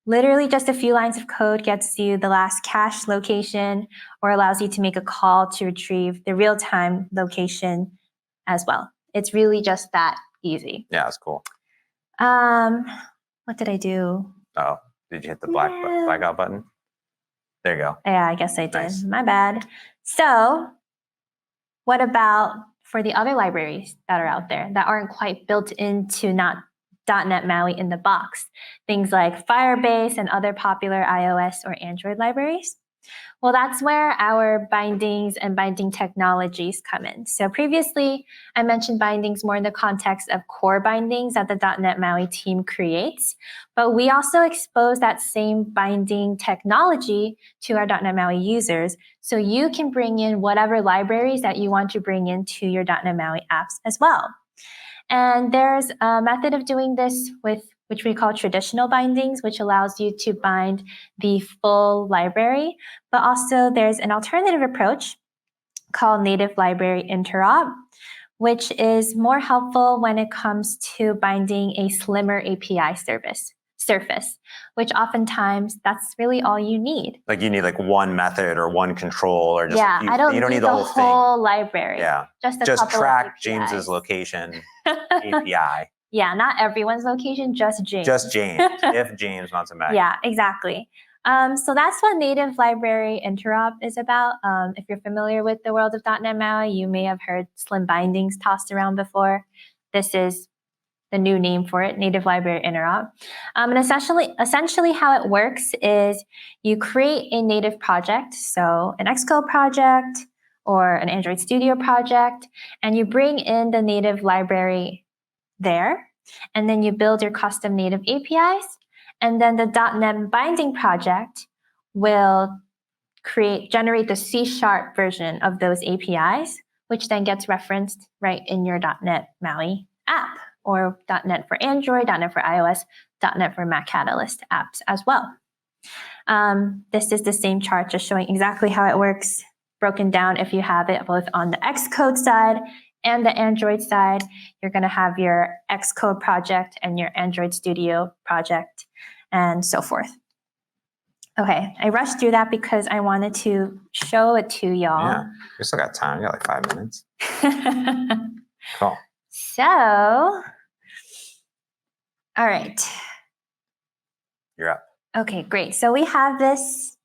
Speaker 2: Literally just a few lines of code gets you the last cache location or allows you to make a call to retrieve the real-time location as well. It's really just that easy.
Speaker 1: Yeah, that's cool.
Speaker 2: What did I do?
Speaker 1: Oh, did you hit the blackout button? There you go.
Speaker 2: Yeah, I guess I did.
Speaker 1: Nice.
Speaker 2: My bad. So what about for the other libraries that are out there that aren't quite built into .NET MAUI in the box? Things like Firebase and other popular iOS or Android libraries? Well, that's where our bindings and binding technologies come in. So previously, I mentioned bindings more in the context of core bindings that the .NET MAUI team creates, but we also expose that same binding technology to our .NET MAUI users, so you can bring in whatever libraries that you want to bring into your .NET MAUI apps as well. And there's a method of doing this which we call traditional bindings, which allows you to bind the full library. But also there's an alternative approach called native library interop, which is more helpful when it comes to binding a slimmer API surface, which oftentimes that's really all you need.
Speaker 1: Like you need like one method or one control or just
Speaker 2: I don't need the whole library.
Speaker 1: Yeah,
Speaker 2: just
Speaker 1: track James's location API.
Speaker 2: Yeah, not everyone's location, just James.
Speaker 1: Just James, if James Montemagno.
Speaker 2: Yeah, exactly. So that's what native library interop is about. If you're familiar with the world of .NET MAUI, you may have heard slim bindings tossed around before. This is the new name for it, native library interop. And essentially how it works is you create a native project, so an Xcode project or an Android Studio project, and you bring in the native library there, and then you build your custom native APIs, and then the .NET binding project will generate the C# version of those APIs, which then gets referenced right in your .NET MAUI app, or .NET for Android, .NET for iOS, .NET for Mac Catalyst apps as well. This is the same chart just showing exactly how it works, broken down if you have it both on the Xcode side and the Android side. You're going to have your Xcode project and your Android Studio project and so forth. Okay, I rushed through that because I wanted to show it to y'all.
Speaker 1: Yeah, we still got time. We got like 5 minutes. Cool.
Speaker 2: So, all right.
Speaker 1: You're up.
Speaker 2: Okay, great. So we have this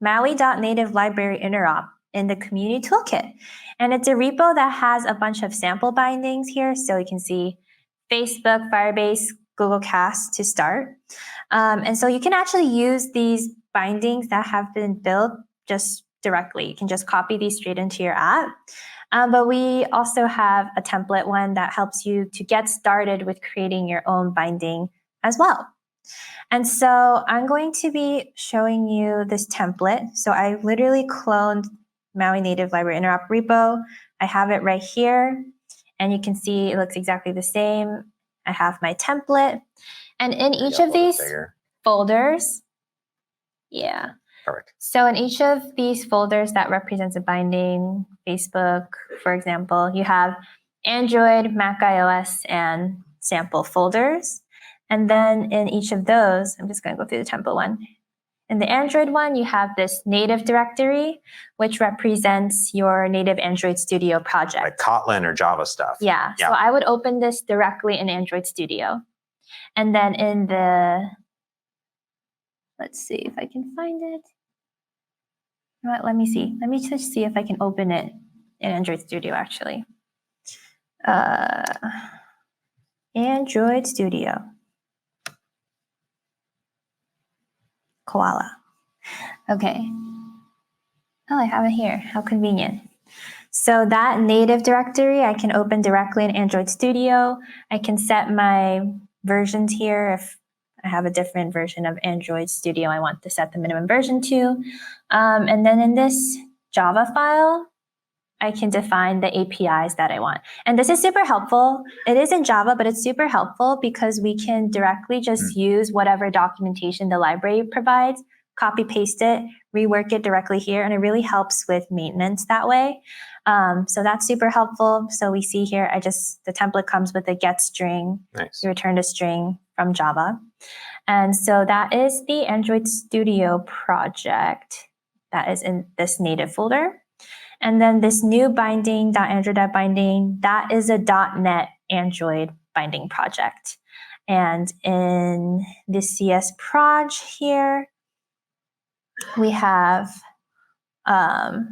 Speaker 2: MAUI.native library interop in the community toolkit. And it's a repo that has a bunch of sample bindings here. So you can see Facebook, Firebase, Google Cast to start. And so you can actually use these bindings that have been built just directly. You can just copy these straight into your app. But we also have a template one that helps you to get started with creating your own binding as well. And so I'm going to be showing you this template. So I literally cloned MAUI native library interop repo. I have it right here. And you can see it looks exactly the same. I have my template. And in each of these folders,
Speaker 1: Perfect.
Speaker 2: So in each of these folders that represents a binding, Facebook, for example, you have Android, Mac iOS, and sample folders. And then in each of those, I'm just going to go through the template one. In the Android one, you have this native directory, which represents your native Android Studio project.
Speaker 1: Like Kotlin or Java stuff.
Speaker 2: Yeah. So I would open this directly in Android Studio. And then in the, let's see if I can find it. You know what, let me see. Let me just see if I can open it in Android Studio, actually. Android Studio. Koala. Okay. Oh, I have it here. How convenient. So that native directory I can open directly in Android Studio. I can set my versions here. If I have a different version of Android Studio I want to set the minimum version to. And then in this Java file, I can define the APIs that I want. And this is super helpful. It is in Java, but it's super helpful because we can directly just use whatever documentation the library provides, copy paste it, rework it directly here, and it really helps with maintenance that way. So that's super helpful. So we see here, the template comes with a get string.
Speaker 1: Nice.
Speaker 2: You return a string from Java. And so that is the Android Studio project that is in this native folder. And then this new binding, .android.binding, that is a .NET Android binding project. And in the CS proj here, we have a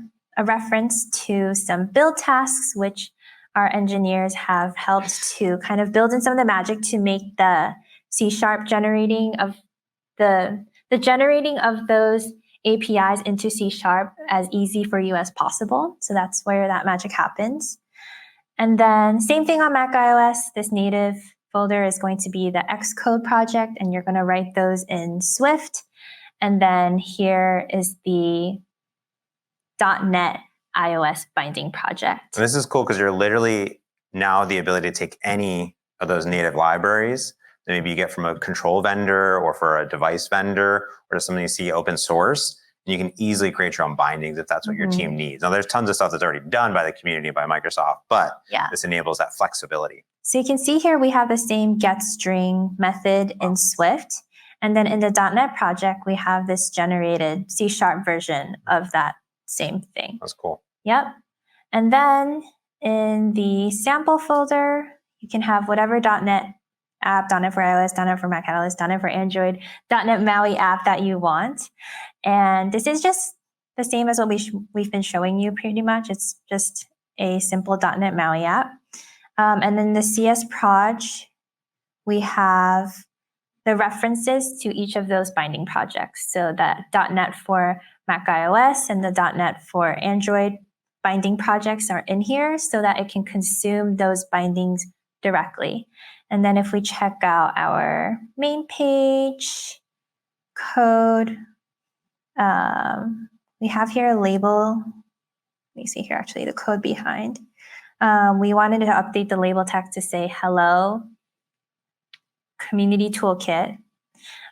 Speaker 2: reference to some build tasks, which our engineers have helped to kind of build in some of the magic to make the C# generating of the generating of those APIs into C# as easy for you as possible. So that's where that magic happens. And then same thing on Mac iOS, this native folder is going to be the Xcode project, and you're going to write those in Swift. And then here is the .NET iOS binding project.
Speaker 1: And this is cool because you're literally now the ability to take any of those native libraries that maybe you get from a control vendor or for a device vendor or something you see open source, and you can easily create your own bindings if that's what your team needs. Now there's tons of stuff that's already done by the community, by Microsoft, but this enables that flexibility.
Speaker 2: So you can see here we have the same getString method in Swift. And then in the .NET project, we have this generated C# version of that same thing.
Speaker 1: That's cool.
Speaker 2: Yep. And then in the sample folder, you can have whatever .NET app, .NET for iOS, .NET for Mac iOS, .NET for Android, .NET MAUI app that you want. And this is just the same as what we've been showing you pretty much. It's just a simple .NET MAUI app. And then the CS proj, we have the references to each of those binding projects. So that .NET for Mac iOS and the .NET for Android binding projects are in here so that it can consume those bindings directly. And then if we check out our main page code, we have here a label. Let me see here actually the code behind. We wanted to update the label text to say hello community toolkit.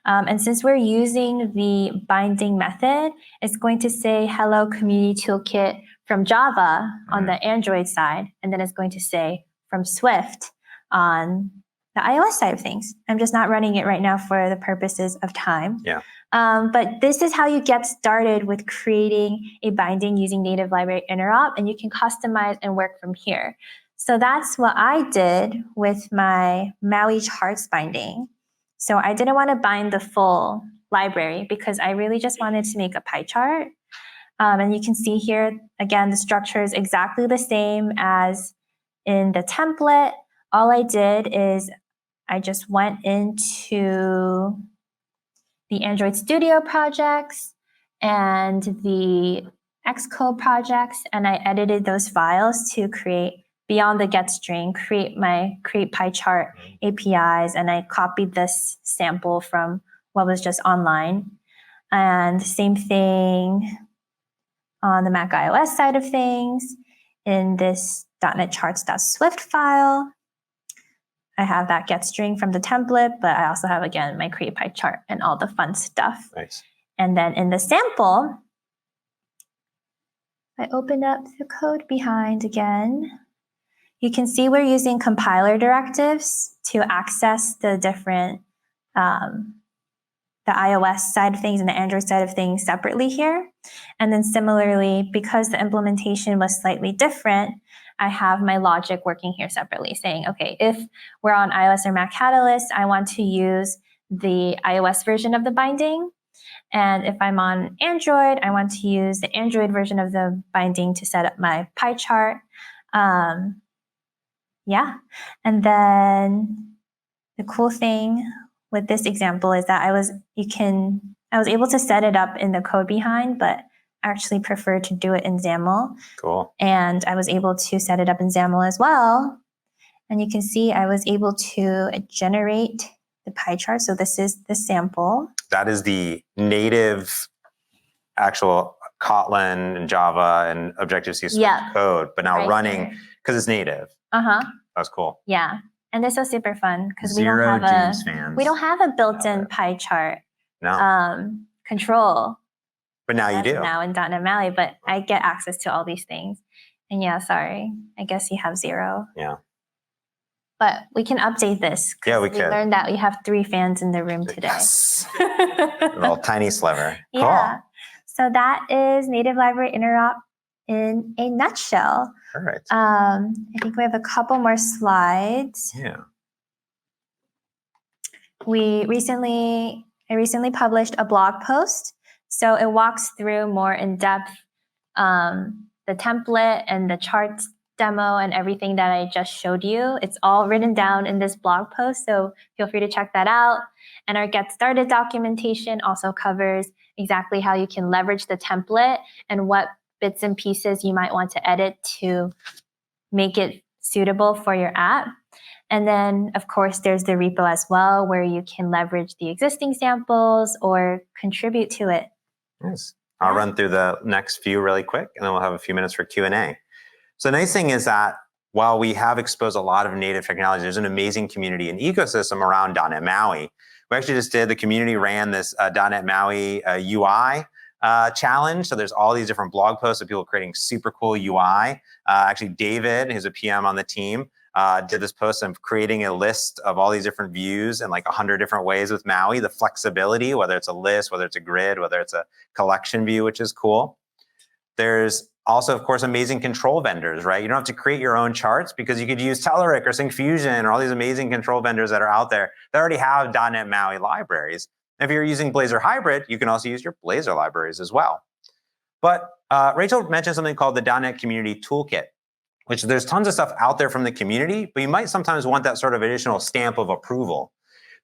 Speaker 2: And since we're using the binding method, it's going to say hello community toolkit from Java on the Android side, and then it's going to say from Swift on the iOS side of things. I'm just not running it right now for the purposes of time. But this is how you get started with creating a binding using native library Interop, and you can customize and work from here. So that's what I did with my MAUI charts binding. So I didn't want to bind the full library because I really just wanted to make a pie chart. And you can see here, again, the structure is exactly the same as in the template. All I did is I just went into the Android Studio projects and the Xcode projects, and I edited those files to create beyond the get string, create my create pie chart APIs, and I copied this sample from what was just online. And same thing on the Mac iOS side of things. In this .NET charts.swift file, I have that get string from the template, but I also have, again, my create pie chart and all the fun stuff.
Speaker 1: Nice.
Speaker 2: And then in the sample, I open up the code behind again. You can see we're using compiler directives to access the different, the iOS side of things and the Android side of things separately here. And then similarly, because the implementation was slightly different, I have my logic working here separately, saying, okay, if we're on iOS or Mac Catalyst, I want to use the iOS version of the binding. And if I'm on Android, I want to use the Android version of the binding to set up my pie chart. Yeah. And then the cool thing with this example is that I was able to set it up in the code behind, but I actually prefer to do it in XAML.
Speaker 1: Cool.
Speaker 2: And I was able to set it up in XAML as well. And you can see I was able to generate the pie chart. So this is the sample.
Speaker 1: That is the native actual Kotlin and Java and Objective-C code, but now running because it's native. That's cool.
Speaker 2: Yeah. And this was super fun because we
Speaker 1: Zero
Speaker 2: don't have
Speaker 1: James fans.
Speaker 2: we don't have a built-in pie chart control.
Speaker 1: But now you do.
Speaker 2: Now in .NET MAUI, but I get access to all these things. And yeah, sorry. I guess you have 0.
Speaker 1: Yeah.
Speaker 2: But we can update this.
Speaker 1: Yeah, we can.
Speaker 2: Learned that we have 3 fans in the room today.
Speaker 1: Yes. A little tiny sliver. Cool.
Speaker 2: Yeah. So that is native library interop in a nutshell.
Speaker 1: Perfect.
Speaker 2: I think we have a couple more slides.
Speaker 1: Yeah.
Speaker 2: I recently published a blog post. So it walks through more in depth the template and the charts demo and everything that I just showed you. It's all written down in this blog post, so feel free to check that out. And our Get Started documentation also covers exactly how you can leverage the template and what bits and pieces you might want to edit to make it suitable for your app. And then, of course, there's the repo as well, where you can leverage the existing samples or contribute to it.
Speaker 1: Nice. I'll run through the next few really quick, and then we'll have a few minutes for Q&A. So the nice thing is that while we have exposed a lot of native technology, there's an amazing community and ecosystem around .NET MAUI. We actually just did, the community ran this .NET MAUI UI challenge. So there's all these different blog posts of people creating super cool UI. Actually, David, who's a PM on the team, did this post of creating a list of all these different views in like 100 different ways with MAUI, the flexibility, whether it's a list, whether it's a grid, whether it's a collection view, which is cool. There's also, of course, amazing control vendors, right? You don't have to create your own charts because you could use Telerik or Syncfusion or all these amazing control vendors that are out there that already have .NET MAUI libraries. If you're using Blazor Hybrid, you can also use your Blazor libraries as well. But Rachel mentioned something called the .NET Community Toolkit, which there's tons of stuff out there from the community, but you might sometimes want that sort of additional stamp of approval.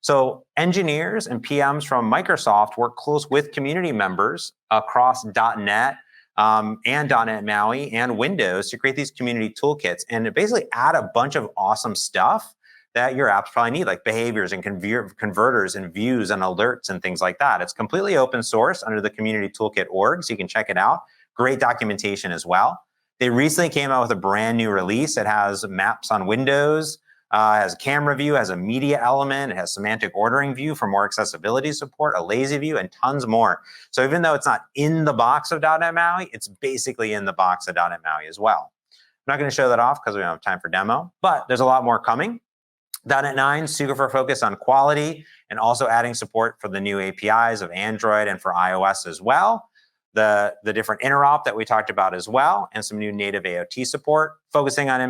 Speaker 1: So engineers and PMs from Microsoft work close with community members across .NET and .NET MAUI and Windows to create these community toolkits and basically add a bunch of awesome stuff that your apps probably need, like behaviors and converters and views and alerts and things like that. It's completely open source under the community toolkit org, so you can check it out. Great documentation as well. They recently came out with a brand new release. It has maps on Windows, has a camera view, has a media element, it has semantic ordering view for more accessibility support, a lazy view, and tons more. So even though it's not in the box of .NET MAUI, it's basically in the box of .NET MAUI as well. I'm not going to show that off because we don't have time for demo, but there's a lot more coming. .NET 9, super focused on quality and also adding support for the new APIs of Android and for iOS as well. The different interop that we talked about as well, and some new native AOT support, focusing on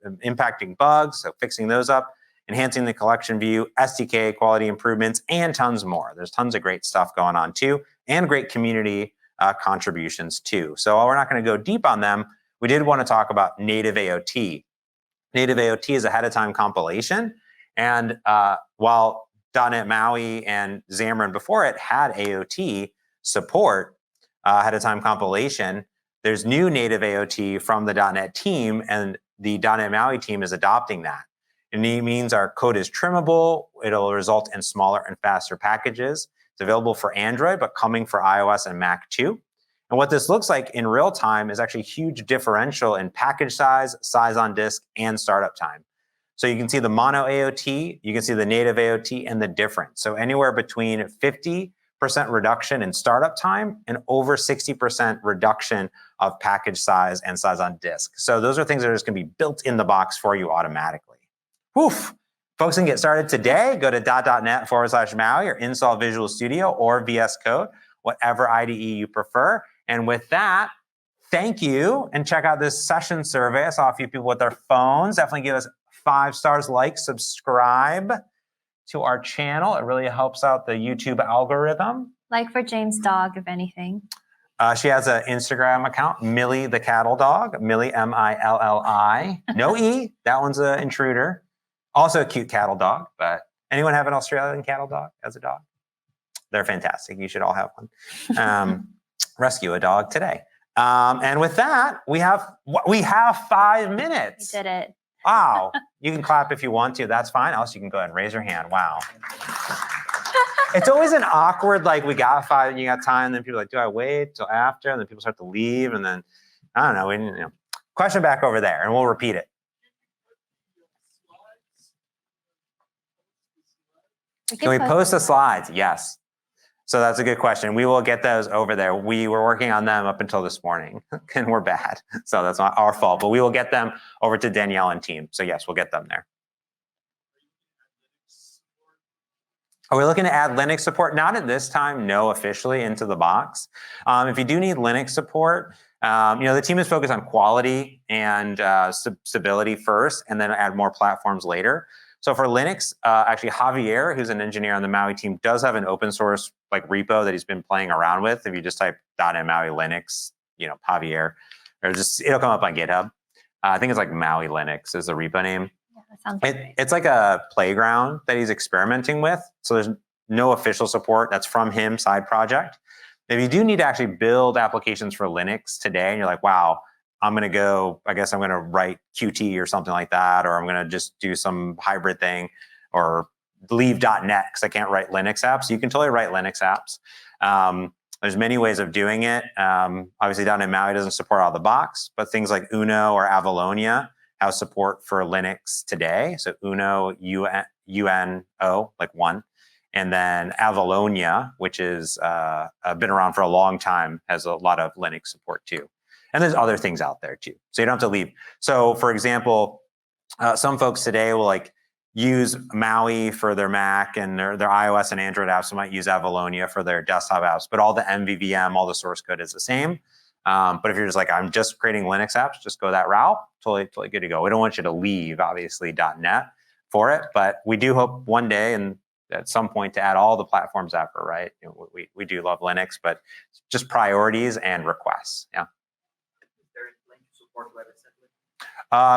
Speaker 1: impacting bugs, so fixing those up, enhancing the collection view, SDK quality improvements, and tons more. There's tons of great stuff going on too, and great community contributions too. So while we're not going to go deep on them, we did want to talk about native AOT. Native AOT is ahead of time compilation, and while .NET MAUI and Xamarin before it had AOT support, ahead of time compilation, there's new native AOT from the .NET team, and the .NET MAUI team is adopting that. And it means our code is trimmable. It'll result in smaller and faster packages. It's available for Android, but coming for iOS and Mac too. And what this looks like in real time is actually a huge differential in package size, size on disk, and startup time. So you can see the mono AOT, you can see the native AOT, and the difference. So anywhere between 50% reduction in startup time and over 60% reduction of package size and size on disk. So those are things that are just going to be built in the box for you automatically. Woof! Folks can get started today. Go to dot.net/MAUI or install Visual Studio or VS Code, whatever IDE you prefer. And with that, thank you, and check out this session survey. I saw a few people with their phones. Definitely give us 5 stars, like, subscribe to our channel. It really helps out the YouTube algorithm.
Speaker 2: Like for James' dog, if anything.
Speaker 1: She has an Instagram account, Millie the Cattle Dog, Millie, M-I-L-L-I. No E, that one's an intruder. Also a cute cattle dog, but anyone have an Australian cattle dog as a dog? They're fantastic. You should all have one. Rescue a dog today. And with that, we have 5 minutes.
Speaker 2: We did it.
Speaker 1: Wow. You can clap if you want to. That's fine. Else you can go ahead and raise your hand. Wow. It's always an awkward, like, we got 5 and you got time. And then people are like, do I wait till after? And then people start to leave. And then, I don't know. Question back over there and we'll repeat it. Can we post the slides? Yes. So that's a good question. We will get those over there. We were working on them up until this morning and we're bad. So that's not our fault, but we will get them over to Danielle and team. So yes, we'll get them there. Are we looking to add Linux support? Not at this time, no, officially into the box. If you do need Linux support, the team is focused on quality and stability first, and then add more platforms later. So for Linux, actually Javier, who's an engineer on the Maui team, does have an open source like repo that he's been playing around with. If you just type .NET MAUI Linux, Javier, or it'll come up on GitHub. I think it's like Maui Linux is the repo name.
Speaker 2: Yeah, that sounds great.
Speaker 1: It's like a playground that he's experimenting with. So there's no official support. That's from him, side project. If you do need to actually build applications for Linux today, and you're like, wow, I'm going to go, I guess I'm going to write Qt or something like that, or I'm going to just do some hybrid thing, or leave .NET because I can't write Linux apps. You can totally write Linux apps. There's many ways of doing it. Obviously, .NET MAUI doesn't support out of the box, but things like Uno or Avalonia have support for Linux today. So Uno, U-N-O, like one. And then Avalonia, which is been around for a long time, has a lot of Linux support too. And there's other things out there too. So you don't have to leave. So for example, some folks today will use Maui for their Mac and their iOS and Android apps. They might use Avalonia for their desktop apps, but all the MVVM, all the source code is the same. But if you're just like, I'm just creating Linux apps, just go that route. Totally good to go. We don't want you to leave, obviously, .NET for it, but we do hope one day and at some point to add all the platforms ever, right? We do love Linux, but just priorities and requests, yeah.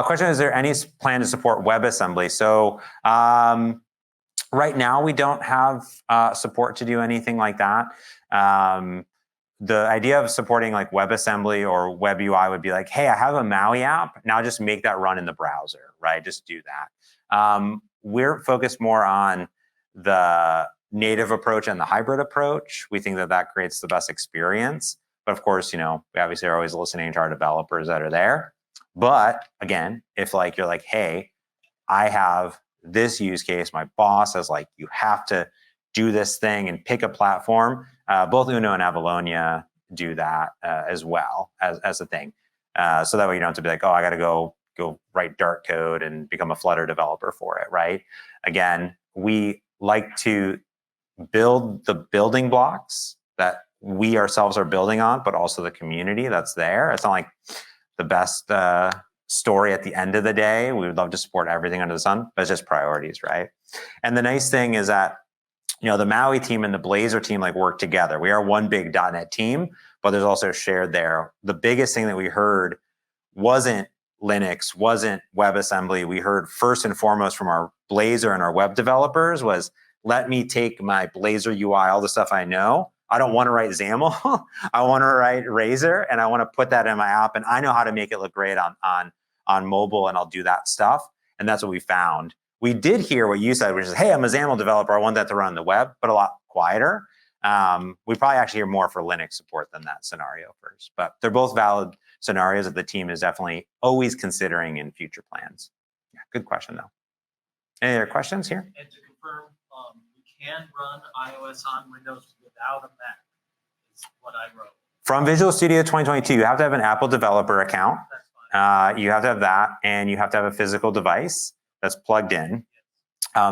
Speaker 1: Question, is there any plan to support WebAssembly? So right now we don't have support to do anything like that. The idea of supporting like WebAssembly or WebUI would be like, hey, I have a Maui app, now just make that run in the browser, right? Just do that. We're focused more on the native approach and the hybrid approach. We think that creates the best experience. But of course, we obviously are always listening to our developers that are there. But again, if you're like, hey, I have this use case, my boss is like, you have to do this thing and pick a platform. Both Uno and Avalonia do that as well as a thing. So that way you don't have to be like, oh, I got to go write Dart code and become a Flutter developer for it, right? Again, we like to build the building blocks that we ourselves are building on, but also the community that's there. It's not like the best story at the end of the day. We would love to support everything under the sun, but it's just priorities, right? And the nice thing is that, the Maui team and the Blazor team work together. We are one big .NET team, but there's also shared there. The biggest thing that we heard wasn't Linux, wasn't WebAssembly. We heard first and foremost from our Blazor and our web developers was, let me take my Blazor UI, all the stuff I know. I don't want to write XAML. I want to write Razor, and I want to put that in my app, and I know how to make it look great on mobile, and I'll do that stuff. And that's what we found. We did hear what you said, which is, hey, I'm a XAML developer. I want that to run on the web, but a lot quieter. We probably actually hear more for Linux support than that scenario first. But they're both valid scenarios that the team is definitely always considering in future plans. Yeah, good question, though. Any other questions here?
Speaker 4: And to confirm, we can run iOS on Windows without a Mac, is what I wrote.
Speaker 1: From Visual Studio 2022, you have to have an Apple developer account.
Speaker 4: That's fine.
Speaker 1: You have to have that, and you have to have a physical device that's plugged in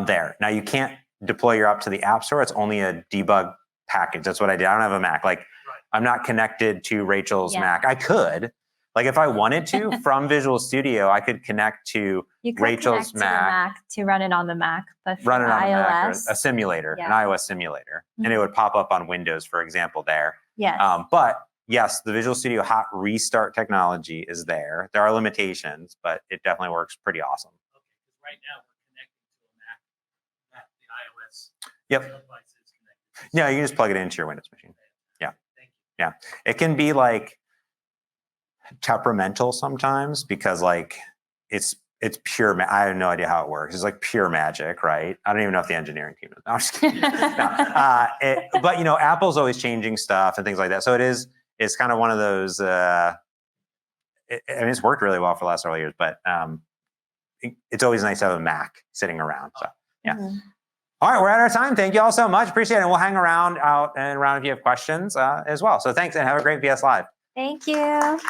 Speaker 1: there. Now, you can't deploy your app to the App Store. It's only a debug package. That's what I did. I don't have a Mac. Like, I'm not connected to Rachel's Mac. I could. Like, if I wanted to, from Visual Studio, I could connect to
Speaker 2: You could
Speaker 1: Rachel's
Speaker 2: connect to the Mac to run it on the Mac, but for
Speaker 1: run it on a Mac, or
Speaker 2: iOS,
Speaker 1: a simulator, an
Speaker 2: Yeah.
Speaker 1: iOS simulator, and it would pop up on Windows, for example, there.
Speaker 2: yes.
Speaker 1: But yes, the Visual Studio hot restart technology is there. There are limitations, but it definitely works pretty awesome.
Speaker 4: Okay, because right now we're connecting to a Mac that the iOS
Speaker 1: Yep.
Speaker 4: device is connected to.
Speaker 1: Yeah, you can just plug it into your Windows machine. Yeah.
Speaker 4: Thank you.
Speaker 1: It can be like temperamental sometimes because like it's pure. I have no idea how it works. It's like pure magic, right? I don't even know if the engineering team is. No, I'm just kidding. No. But you know, Apple's always changing stuff and things like that. So it's kind of one of those. I mean, it's worked really well for the last several years, but it's always nice to have a Mac sitting around. So yeah.
Speaker 2: Mhm.
Speaker 1: All right, we're at our time. Thank you all so much. Appreciate it. And we'll hang around out and around if you have questions as well. So thanks and have a great VS Live.
Speaker 2: Thank you.